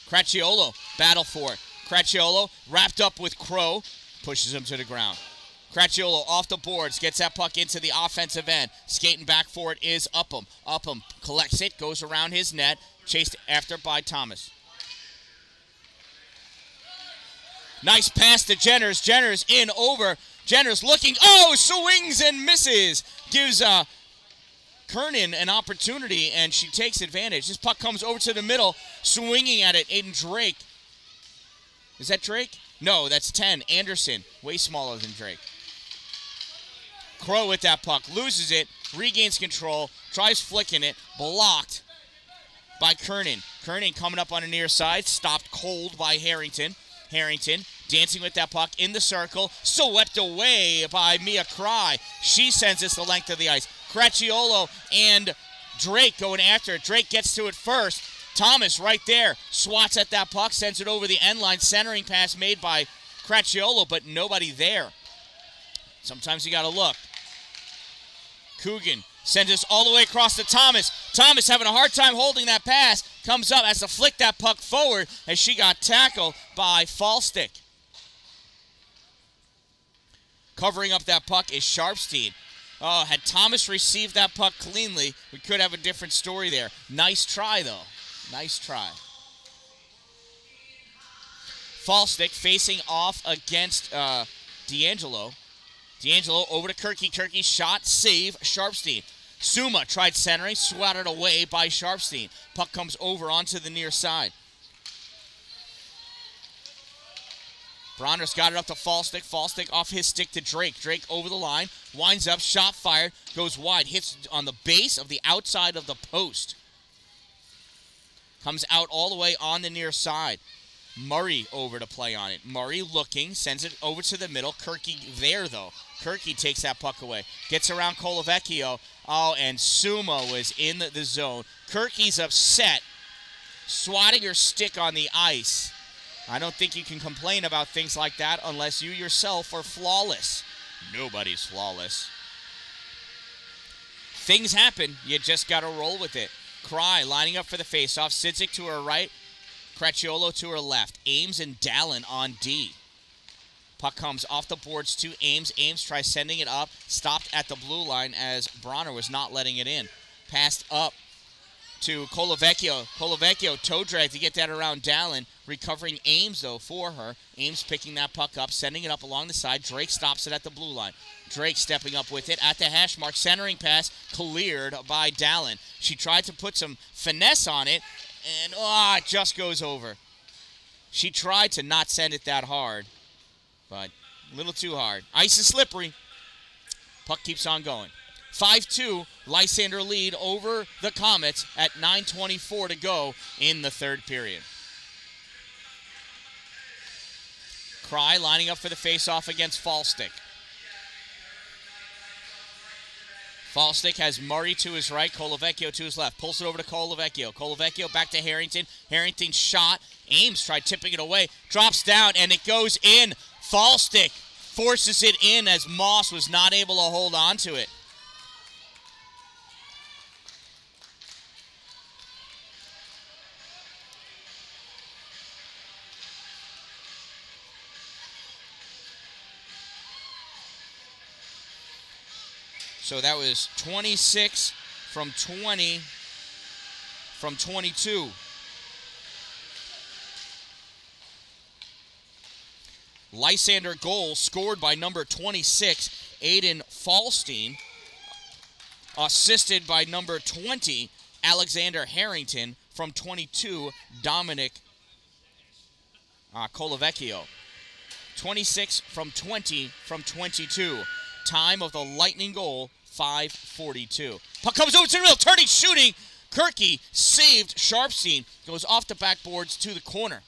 Cracchiolo, battle for it. Cracchiolo, wrapped up with Crow, pushes him to the ground. Cracchiolo off the boards, gets that puck into the offensive end. Skating back for it is Upham. Upham collects it, goes around his net, chased after by Thomas. Nice pass to Jenners. Jenners in over. Jenners looking. Oh, swings and misses. Gives Kernan an opportunity, and she takes advantage. This puck comes over to the middle, swinging at it. Aiden Drake. Is that Drake? No, that's 10. Anderson, way smaller than Drake. Crow with that puck, loses it, regains control, tries flicking it, blocked by Kernan. Kernan coming up on the near side, stopped cold by Harrington. Harrington dancing with that puck in the circle, swept away by Mia Cry. She sends this the length of the ice. Cracchiolo and Drake going after it. Drake gets to it first. Thomas right there, swats at that puck, sends it over the end line. Centering pass made by Cracchiolo, but nobody there. Sometimes you got to look. Coogan sends us all the way across to Thomas. Thomas having a hard time holding that pass. Comes up, has to flick that puck forward as she got tackled by Fallstick. Covering up that puck is Sharpstein. Oh, had Thomas received that puck cleanly, we could have a different story there. Nice try, though. Nice try. Fallstick facing off against D'Angelo. D'Angelo over to Kirky. Kirky shot, save, Sharpstein. Suma tried centering, swatted away by Sharpstein. Puck comes over onto the near side. Bronner's got it up to Fallstick. Fallstick off his stick to Drake. Drake over the line, winds up, shot fired, goes wide, hits on the base of the outside of the post. Comes out all the way on the near side. Murray over to play on it. Murray looking, sends it over to the middle. Kirky there, though. Kirky takes that puck away. Gets around Colavecchio. Oh, and Suma was in the zone. Kirky's upset, swatting her stick on the ice. I don't think you can complain about things like that unless you yourself are flawless. Nobody's flawless. Things happen. You just got to roll with it. Cry lining up for the faceoff. Sidzik to her right. Cracchiolo to her left. Ames and Dallin on D. Puck comes off the boards to Ames. Ames tries sending it up. Stopped at the blue line as Bronner was not letting it in. Passed up to Colavecchio. Colavecchio toe drag to get that around Dallin. Recovering Ames, though, for her. Ames picking that puck up, sending it up along the side. Drake stops it at the blue line. Drake stepping up with it at the hash mark. Centering pass cleared by Dallin. She tried to put some finesse on it, and it just goes over. She tried to not send it that hard, but a little too hard. Ice is slippery. Puck keeps on going. 5-2, Lysander lead over the Comets at 9:24 to go in the third period. Cry lining up for the face-off against Fallstick. Fallstick has Murray to his right, Colavecchio to his left. Pulls it over to Colavecchio. Colavecchio back to Harrington. Harrington shot. Ames tried tipping it away. Drops down, and it goes in. Fallstick forces it in as Moss was not able to hold on to it. So that was 26 from 20 from 22. Lysander goal scored by number 26, Aiden Fallstein. Assisted by number 20, Alexander Harrington. From 22, Dominic Colavecchio. 26 from 20 from 22. Time of the Lightning goal, 5:42. Puck comes over to the middle, turning, shooting. Kirky saved Sharpstein. Goes off the backboards to the corner.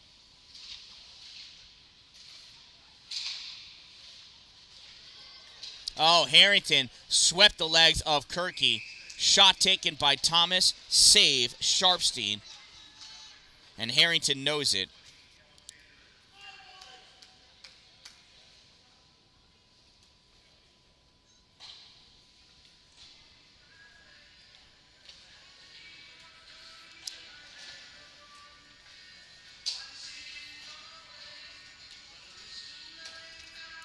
Oh, Harrington swept the legs of Kirky. Shot taken by Thomas. Save Sharpstein. And Harrington knows it.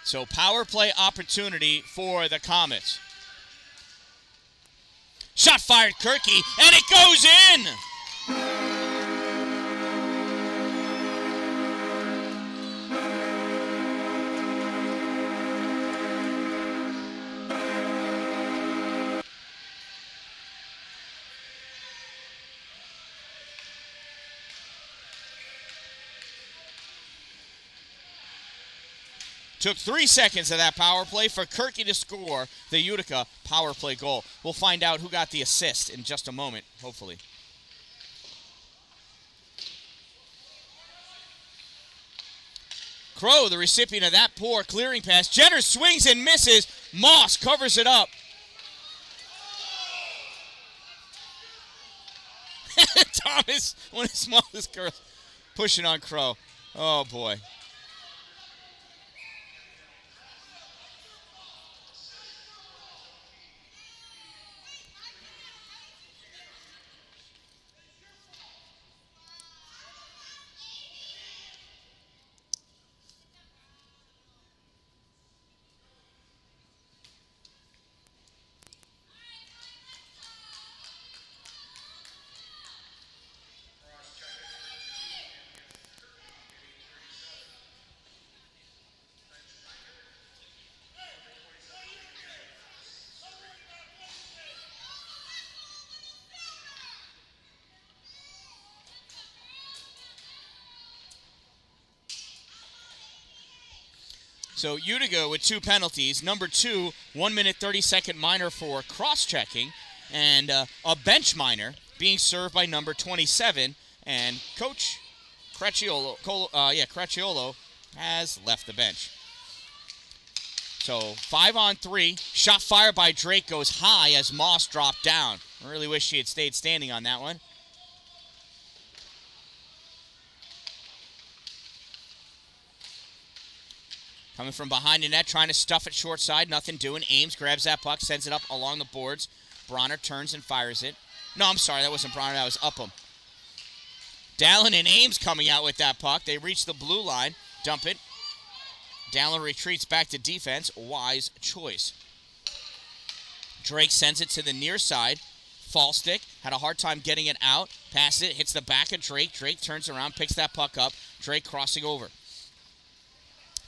So power play opportunity for the Comets. Shot fired, Kirky, and it goes in! Took 3 seconds of that power play for Kirky to score the Utica power play goal. We'll find out who got the assist in just a moment, hopefully. Crow, the recipient of that poor clearing pass. Jenner swings and misses. Moss covers it up. Thomas, one of the smallest girls, pushing on Crow. Oh, boy. So Utica with 2 penalties. Number 2, 1 minute 30-second minor for cross-checking, and a bench minor being served by number 27. And Coach Cracciolo has left the bench. So 5-on-3. Shot fired by Drake goes high as Moss dropped down. I really wish she had stayed standing on that one. Coming from behind the net, trying to stuff it short side. Nothing doing. Ames grabs that puck, sends it up along the boards. Bronner turns and fires it. No, I'm sorry. That wasn't Bronner. That was Upham. Dallin and Ames coming out with that puck. They reach the blue line. Dump it. Dallin retreats back to defense. Wise choice. Drake sends it to the near side. Fall stick. Had a hard time getting it out. Passes it. Hits the back of Drake. Drake turns around. Picks that puck up. Drake crossing over.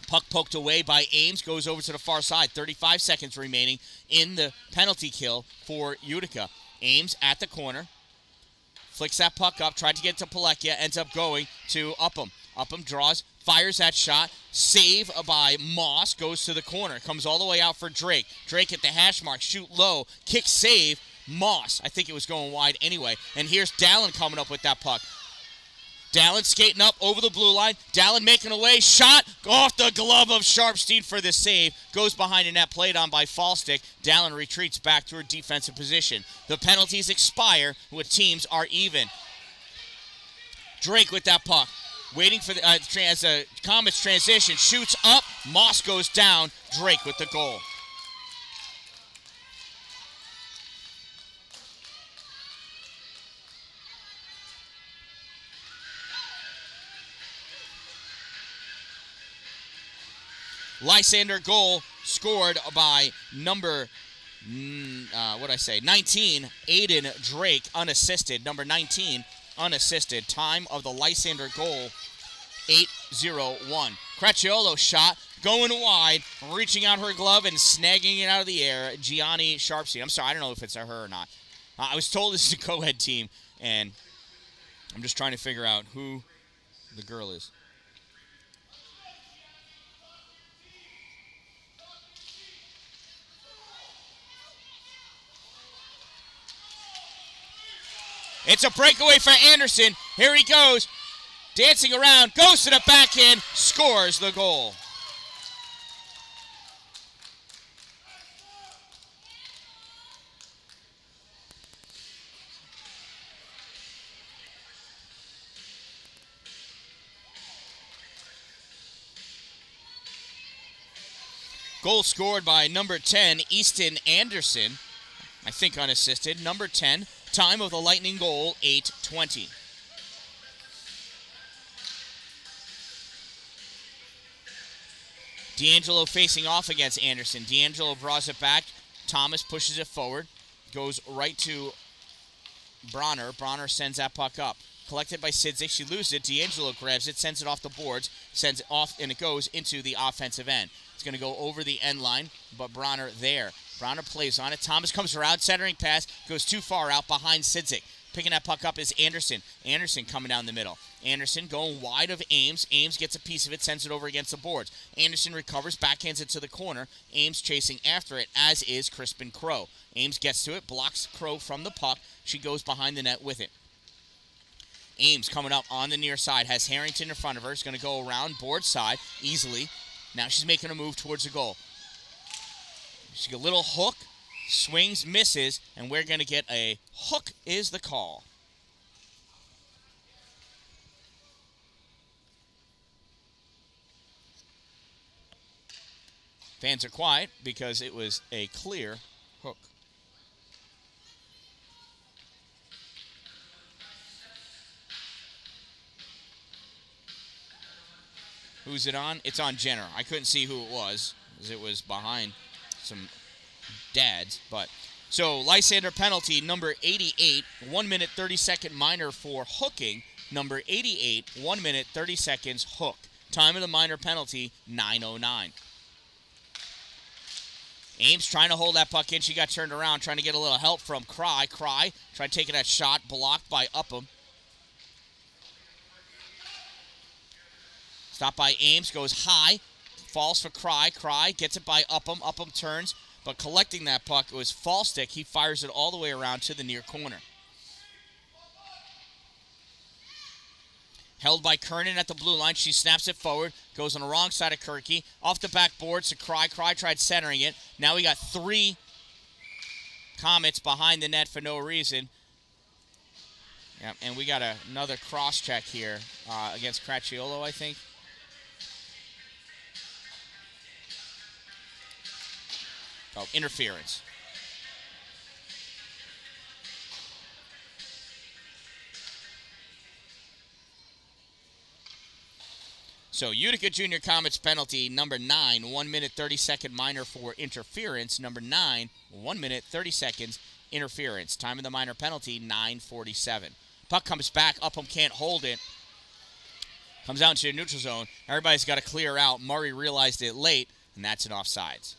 Puck poked away by Ames. Goes over to the far side. 35 seconds remaining in the penalty kill for Utica. Ames at the corner. Flicks that puck up. Tried to get to Palekia. Ends up going to Upham. Upham draws. Fires that shot. Save by Moss. Goes to the corner. Comes all the way out for Drake. Drake at the hash mark. Shoot low. Kick save. Moss. I think it was going wide anyway. And here's Dallin coming up with that puck. Dallin skating up over the blue line. Dallin making away. Shot off the glove of Sharpstein for the save. Goes behind the net. Played on by Fallstick. Dallin retreats back to her defensive position. The penalties expire when teams are even. Drake with that puck. Waiting for the as the Comets transition. Shoots up. Moss goes down. Drake with the goal. Lysander goal scored by number 19, Aiden Drake, unassisted. Number 19, unassisted. Time of the Lysander goal, 8:01. Cracciolo shot, going wide, reaching out her glove and snagging it out of the air. Gianni Sharpstein. I'm sorry, I don't know if it's her or not. I was told this is a co-ed team, and I'm just trying to figure out who the girl is. It's a breakaway for Anderson. Here he goes. Dancing around. Goes to the backhand. Scores the goal. Goal scored by number 10, Easton Anderson. I think unassisted. Number 10. Time of the Lightning goal, 8:20. D'Angelo facing off against Anderson. D'Angelo draws it back. Thomas pushes it forward. Goes right to Bronner. Bronner sends that puck up. Collected by Sidzik. She loses it. D'Angelo grabs it, sends it off the boards, sends it off, and it goes into the offensive end. It's going to go over the end line, but Bronner there. Bronner plays on it. Thomas comes around, centering pass, goes too far out behind Sidzik. Picking that puck up is Anderson. Anderson coming down the middle. Anderson going wide of Ames. Ames gets a piece of it, sends it over against the boards. Anderson recovers, backhands it to the corner. Ames chasing after it, as is Crispin Crow. Ames gets to it, blocks Crow from the puck. She goes behind the net with it. Ames coming up on the near side, has Harrington in front of her. Is going to go around board side easily. Now she's making a move towards the goal. She's a little hook, swings, misses, and we're going to get a hook is the call. Fans are quiet because it was a clear hook. Who's it on? It's on Jenner. I couldn't see who it was, as it was behind some dads. But so Lysander penalty, number 88, 1 minute 30 second minor for hooking. Number 88, 1 minute 30 seconds hook. Time of the minor penalty, 9:09. Ames trying to hold that puck in. She got turned around, trying to get a little help from Cry. Cry tried taking that shot, blocked by Upham. Stopped by Ames, goes high, falls for Cry. Cry gets it by Upham. Upham turns, but collecting that puck, it was Fallstick. He fires it all the way around to the near corner. Held by Kernan at the blue line. She snaps it forward, goes on the wrong side of Kirky. Off the backboard to Cry. Cry tried centering it. Now we got 3 Comets behind the net for no reason. Yep, and we got another cross-check here against Cracciolo, I think. Oh, interference. So Utica Junior Comets penalty number 9, 1 minute 30 second minor for interference. Number 9, 1 minute 30 seconds interference. Time of the minor penalty, 9:47. Puck comes back. Upham can't hold it. Comes out into the neutral zone. Everybody's got to clear out. Murray realized it late, and that's an offsides.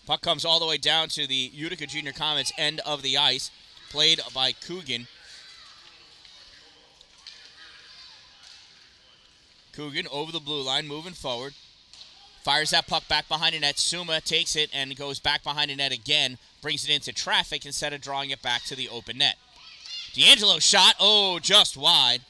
Puck comes all the way down to the Utica Junior Comets end of the ice, played by Coogan. Coogan over the blue line, moving forward. Fires that puck back behind the net. Suma takes it and goes back behind the net again. Brings it into traffic instead of drawing it back to the open net. D'Angelo shot. Oh, just wide.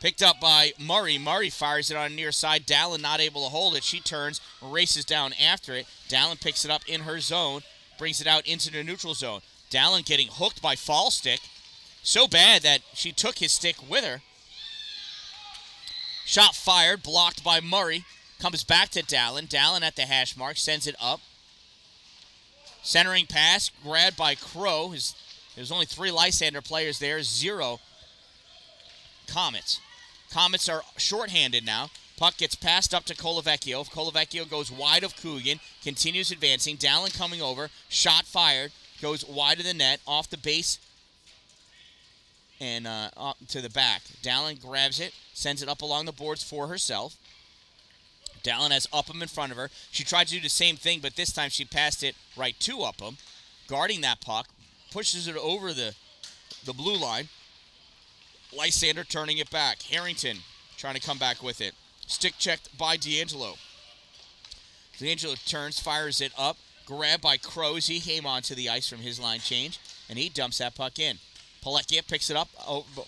Picked up by Murray. Murray fires it on the near side. Dallin not able to hold it. She turns, races down after it. Dallin picks it up in her zone. Brings it out into the neutral zone. Dallin getting hooked by Fall Stick. So bad that she took his stick with her. Shot fired, blocked by Murray. Comes back to Dallin. Dallin at the hash mark, sends it up. Centering pass, grabbed by Crow. There's only 3 Lysander players there, 0 Comets. Comets are shorthanded now. Puck gets passed up to Colavecchio. Colavecchio goes wide of Coogan, continues advancing. Dallin coming over, shot fired, goes wide of the net, off the base, and up to the back. Dallin grabs it, sends it up along the boards for herself. Dallin has Upham in front of her. She tried to do the same thing, but this time she passed it right to Upham, guarding that puck, pushes it over the blue line. Lysander turning it back. Harrington trying to come back with it. Stick checked by D'Angelo. D'Angelo turns, fires it up. Grabbed by Crows. He came onto the ice from his line change, and he dumps that puck in. Palekia picks it up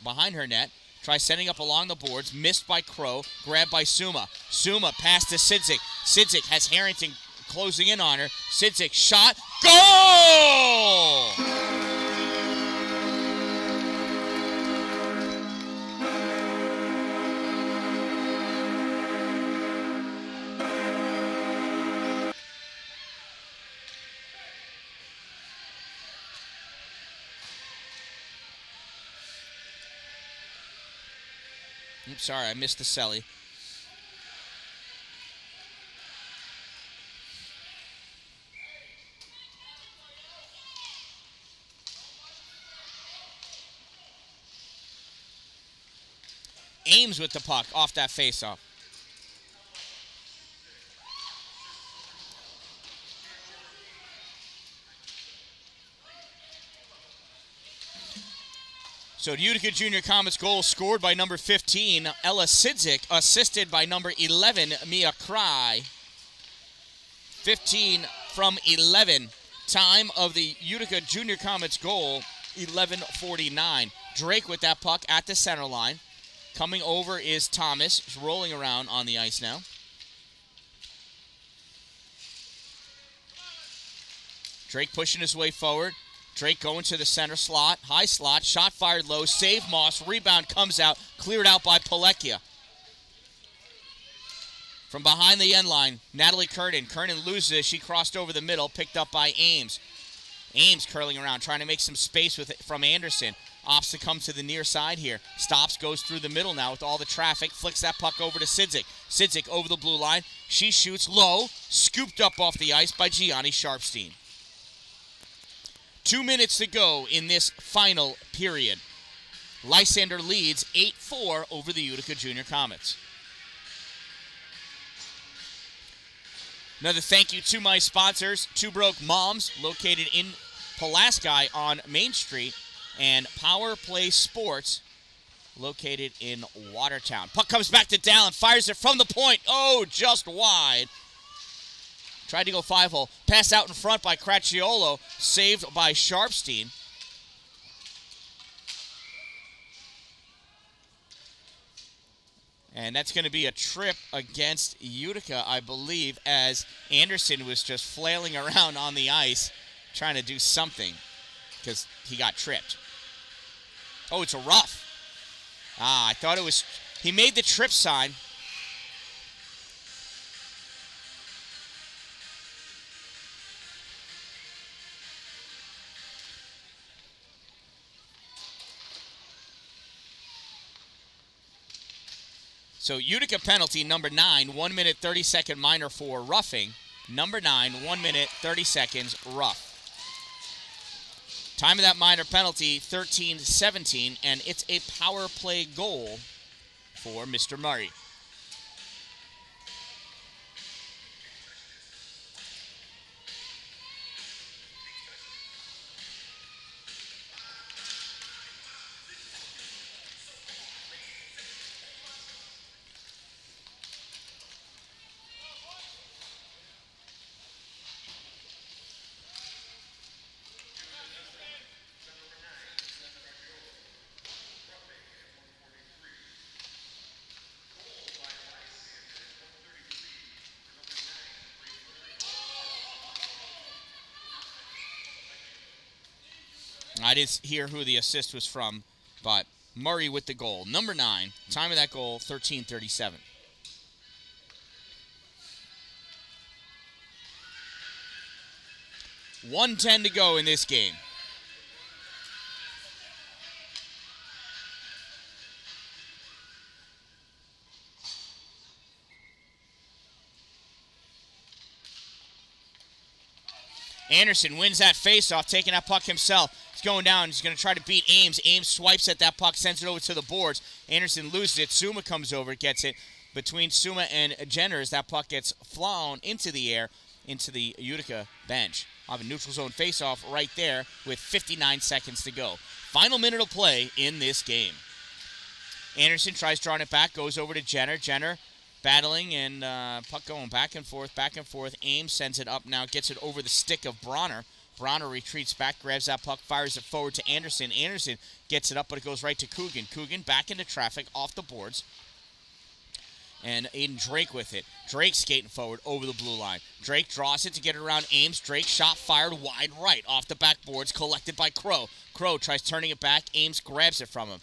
behind her net. Tries sending up along the boards. Missed by Crow. Grabbed by Suma. Suma pass to Sidzik. Sidzik has Harrington closing in on her. Sidzik shot. Goal! Oops, sorry, I missed the celly. Ames with the puck off that faceoff. So Utica Junior Comets goal scored by number 15, Ella Sidzik, assisted by number 11, Mia Cry. 15 from 11. Time of the Utica Junior Comets goal, 11:49. Drake with that puck at the center line. Coming over is Thomas. He's rolling around on the ice now. Drake pushing his way forward. Drake going to the center slot, high slot, shot fired low, save Moss, rebound comes out, cleared out by Palekia. From behind the end line, Natalie Kernan. Kernan loses it. She crossed over the middle, picked up by Ames. Ames curling around, trying to make some space from Anderson. Opts to come to the near side here. Stops, goes through the middle now with all the traffic, flicks that puck over to Sidzik. Sidzik over the blue line. She shoots low, scooped up off the ice by Gianni Sharpstein. 2 minutes to go in this final period. Lysander leads 8-4 over the Utica Junior Comets. Another thank you to my sponsors, Two Broke Moms, located in Pulaski on Main Street, and Power Play Sports, located in Watertown. Puck comes back to Dallin, fires it from the point. Oh, just wide. Tried to go 5-hole. Pass out in front by Cracciolo. Saved by Sharpstein. And that's going to be a trip against Utica, I believe, as Anderson was just flailing around on the ice trying to do something because he got tripped. Oh, it's a rough. I thought it was... He made the trip sign. So Utica penalty, number 9, 1 minute 30-second minor for roughing. Number 9, 1 minute 30 seconds rough. Time of that minor penalty, 13-17, and it's a power play goal for Mr. Murray. I didn't hear who the assist was from, but Murray with the goal. Number 9, time of that goal, 13:37. $1:10 to go in this game. Anderson wins that faceoff, taking that puck himself. He's going down. He's going to try to beat Ames. Ames swipes at that puck, sends it over to the boards. Anderson loses it. Suma comes over, gets it. Between Suma and Jenner, as that puck gets flown into the air, into the Utica bench. I'll have a neutral zone faceoff right there with 59 seconds to go. Final minute of play in this game. Anderson tries drawing it back, goes over to Jenner. Jenner battling and puck going back and forth, back and forth. Ames sends it up now, gets it over the stick of Bronner. Bronner retreats back, grabs that puck, fires it forward to Anderson. Anderson gets it up, but it goes right to Coogan. Coogan back into traffic, off the boards. And Aiden Drake with it. Drake skating forward over the blue line. Drake draws it to get it around Ames. Drake shot fired wide right, off the backboards, collected by Crow. Crow tries turning it back. Ames grabs it from him.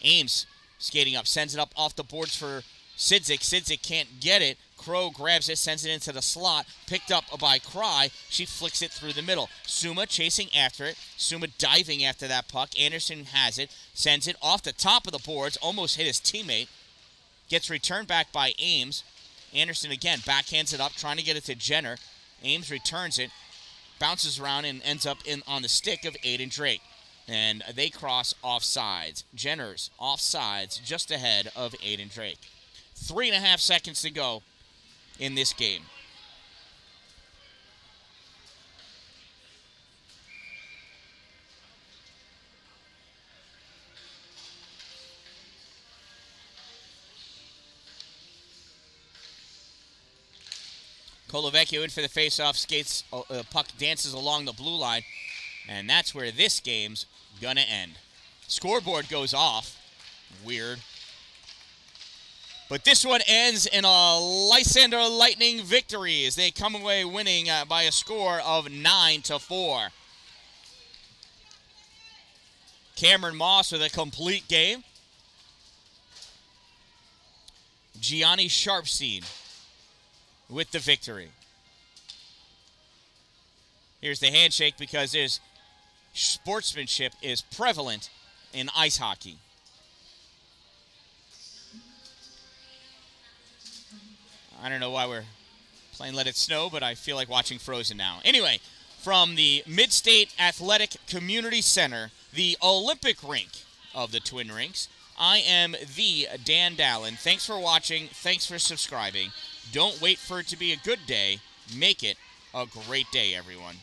Ames skating up, sends it up off the boards for Sidzik. Sidzik can't get it. Crow grabs it, sends it into the slot. Picked up by Cry. She flicks it through the middle. Suma chasing after it. Suma diving after that puck. Anderson has it. Sends it off the top of the boards. Almost hit his teammate. Gets returned back by Ames. Anderson again backhands it up, trying to get it to Jenner. Ames returns it. Bounces around and ends up on the stick of Aiden Drake. And they cross offsides. Jenner's offsides just ahead of Aiden Drake. 3.5 seconds to go in this game. Colavecchio in for the faceoff, skates, puck dances along the blue line, and that's where this game's gonna end. Scoreboard goes off. Weird. But this one ends in a Lysander Lightning victory as they come away winning by a score of 9-4. Cameron Moss with a complete game. Gianni Sharpstein with the victory. Here's the handshake because there's sportsmanship is prevalent in ice hockey. I don't know why we're playing Let It Snow, but I feel like watching Frozen now. Anyway, from the Mid-State Athletic Community Center, the Olympic rink of the Twin Rinks, I am the Dan Dallin. Thanks for watching. Thanks for subscribing. Don't wait for it to be a good day. Make it a great day, everyone.